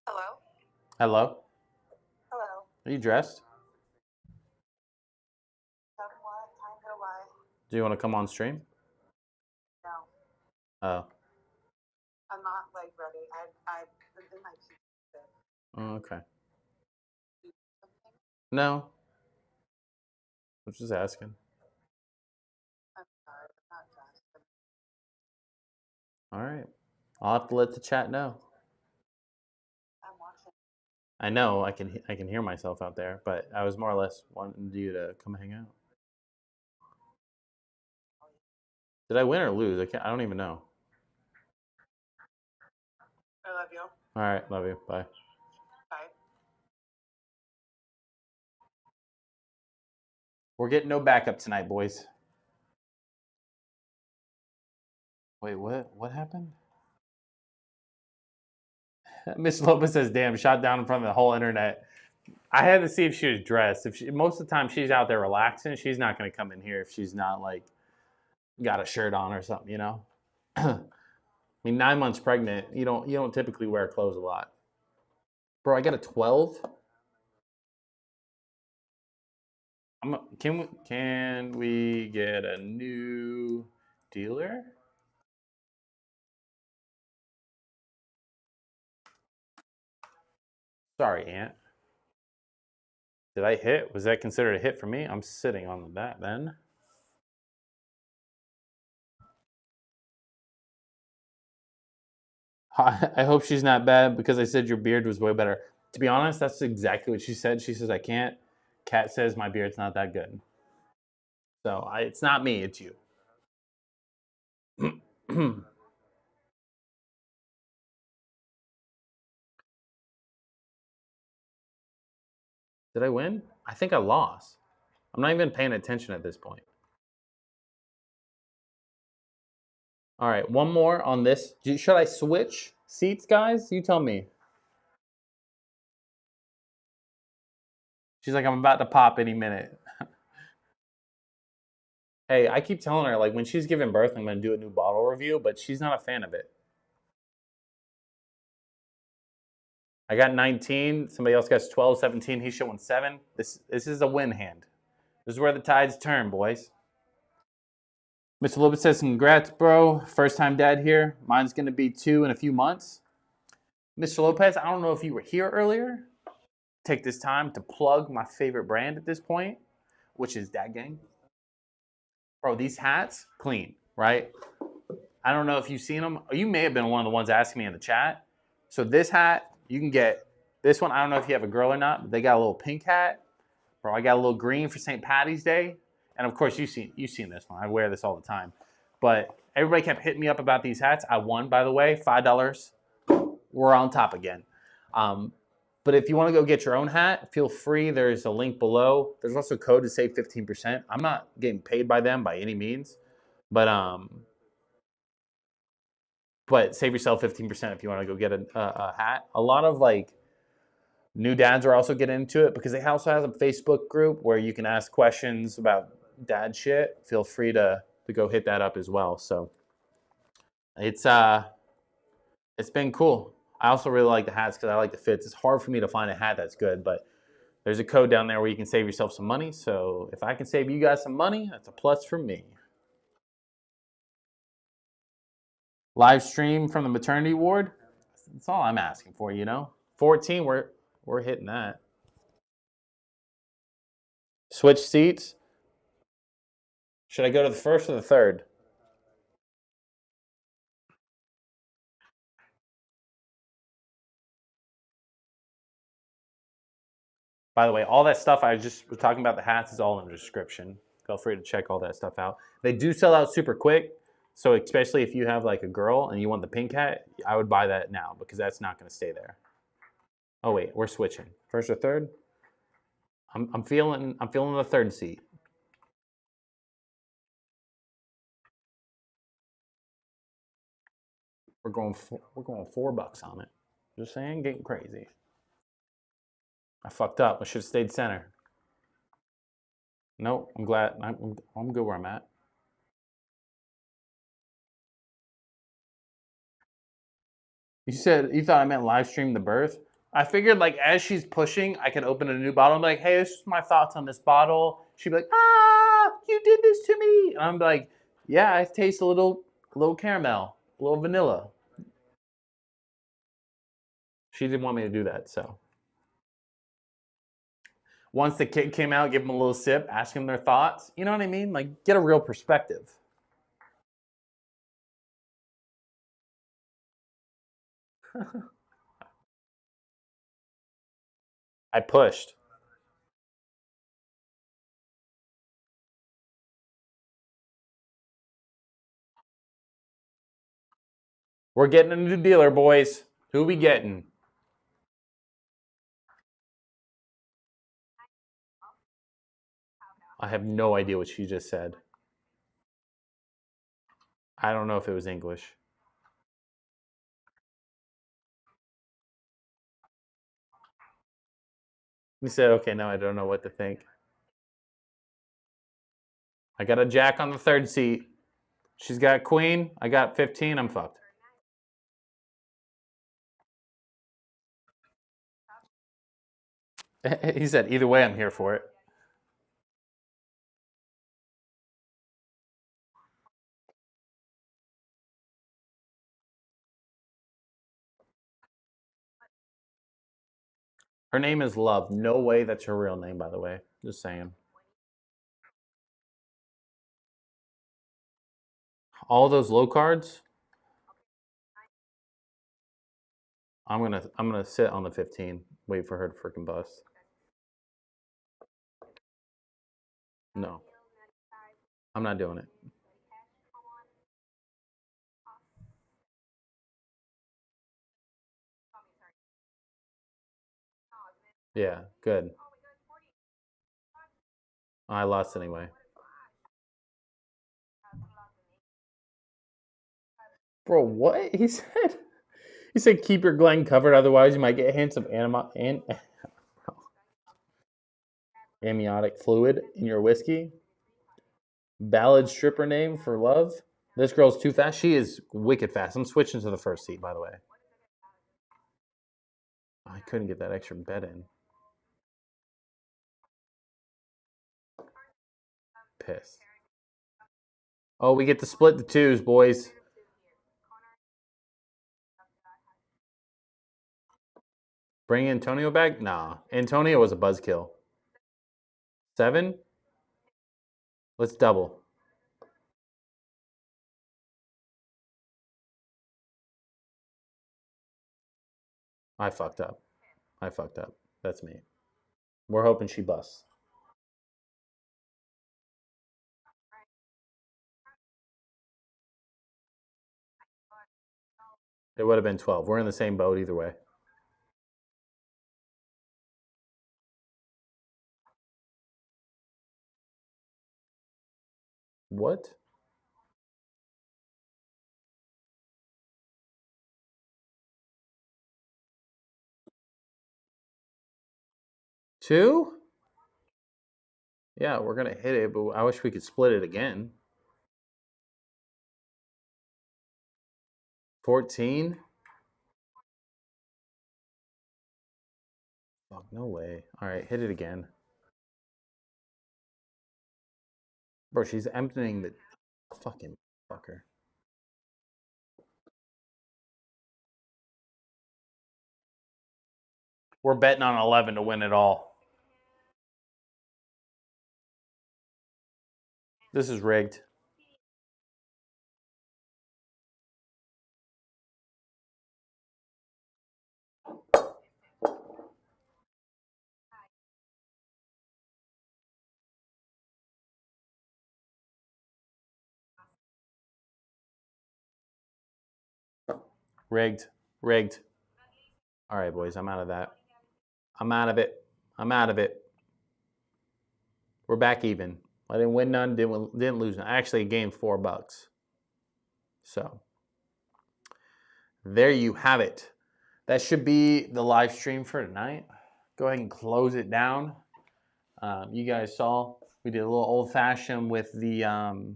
Hello? Hello? Hello. Are you dressed? Somewhat, kind of, why? Do you want to come on stream? No. Oh. I'm not, like, ready. I was in my pizza. Oh, okay. Something? No. I'm just asking. I'm sorry, I'm not dressed. All right. I'll have to let the chat know. I'm watching. I know I can hear myself out there, but I was more or less wanting you to come hang out. Did I win or lose? I don't even know. I love you. All right, love you. Bye. Bye. We're getting no backup tonight, boys. Wait, what? What happened? Miss Lopez says, "Damn, shot down in front of the whole internet." I had to see if she was dressed. Most of the time she's out there relaxing, she's not going to come in here if she's not like got a shirt on or something, you know. I mean, 9 months pregnant, you don't typically wear clothes a lot. Bro, I got a 12. Can we get a new dealer? Sorry, Aunt. Did I hit? Was that considered a hit for me? I'm sitting on that then. I hope she's not bad because I said your beard was way better. To be honest, that's exactly what she said. She says I can't. Kat says my beard's not that good. So it's not me, it's you. Did I win? I think I lost. I'm not even paying attention at this point. All right, one more on this. Should I switch seats, guys? You tell me. She's like, I'm about to pop any minute. Hey, I keep telling her, like, when she's giving birth, I'm going to do a new bottle review, but she's not a fan of it. I got 19. Somebody else got 12, 17. He's showing 7. This is a win hand. This is where the tides turn, boys. Mr. Lopez says, congrats, bro. First time dad here. Mine's going to be 2 in a few months. Mr. Lopez, I don't know if you were here earlier. Take this time to plug my favorite brand at this point, which is Dad Gang. Bro, these hats, clean, right? I don't know if you've seen them. You may have been one of the ones asking me in the chat. So this hat, you can get this one. I don't know if you have a girl or not, but they got a little pink hat. Bro, I got a little green for St. Patty's Day. And of course, you've seen this one. I wear this all the time. But everybody kept hitting me up about these hats. I won, by the way, $5. We're on top again. But if you want to go get your own hat, feel free. There's a link below. There's also a code to save 15%. I'm not getting paid by them by any means, but save yourself 15% if you want to go get a hat. A lot of like new dads are also getting into it because they also have a Facebook group where you can ask questions about dad shit. Feel free to go hit that up as well. So It's been cool. I also really like the hats because I like the fits. It's hard for me to find a hat that's good, but there's a code down there where you can save yourself some money. So if I can save you guys some money, that's a plus for me. Live stream from the maternity ward. That's all I'm asking for, 14, we're hitting that. Switch seats. Should I go to the first or the third? By the way, all that stuff I just was talking about, the hats, is all in the description. Feel free to check all that stuff out. They do sell out super quick. So especially if you have like a girl and you want the pink hat, I would buy that now because that's not going to stay there. Oh wait, we're switching. First or third? I'm feeling the third seat. We're going $4 on it. Just saying, getting crazy. I fucked up. I should have stayed center. Nope, I'm glad. I'm good where I'm at. You said you thought I meant live stream the birth. I figured like as she's pushing, I could open a new bottle and be like, hey, this is my thoughts on this bottle. She'd be like, ah, you did this to me. And I'm like, yeah, I taste a little caramel, a little vanilla. She didn't want me to do that, so. Once the kid came out, give them a little sip, ask them their thoughts. You know what I mean? Like, get a real perspective. I pushed. We're getting a new dealer, boys. Who we getting? I have no idea what she just said. I don't know if it was English. He said, okay, now I don't know what to think. I got a jack on the third seat. She's got queen. I got 15. I'm fucked. He said, either way, I'm here for it. Her name is Love. No way that's her real name, by the way. Just saying. All those low cards. I'm gonna sit on the 15. Wait for her to freaking bust. No. I'm not doing it. Yeah, good. I lost anyway. Bro, what? He said keep your Glen covered, otherwise you might get hints of amniotic fluid in your whiskey. Ballad stripper name for Love. This girl's too fast. She is wicked fast. I'm switching to the first seat, by the way. I couldn't get that extra bet in. Pissed. Oh, we get to split the twos, boys. Bring Antonio back? Nah. Antonio was a buzzkill. 7? Let's double. I fucked up. That's me. We're hoping she busts. It would have been 12. We're in the same boat either way. What? Two? Yeah, we're gonna hit it, but I wish we could split it again. 14? Fuck, no way. All right, hit it again. Bro, she's emptying the fucking fucker. We're betting on 11 to win it all. This is rigged. Rigged. Rigged. All right, boys, I'm out of that. I'm out of it. I'm out of it. We're back even. I didn't win none, didn't lose none. I actually gained $4. So there you have it. That should be the live stream for tonight. Go ahead and close it down. You guys saw we did a little old fashioned with the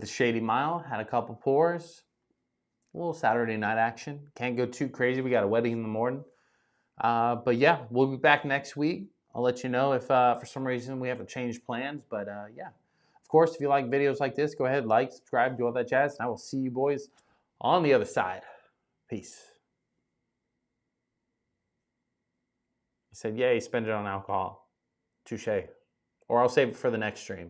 Shady Mile. Had a couple pours. A little Saturday night action. Can't go too crazy. We got a wedding in the morning. But yeah, we'll be back next week. I'll let you know if for some reason we have to change plans. But yeah, of course, if you like videos like this, go ahead, like, subscribe, do all that jazz. And I will see you boys on the other side. Peace. He said, yay, spend it on alcohol. Touche. Or I'll save it for the next stream.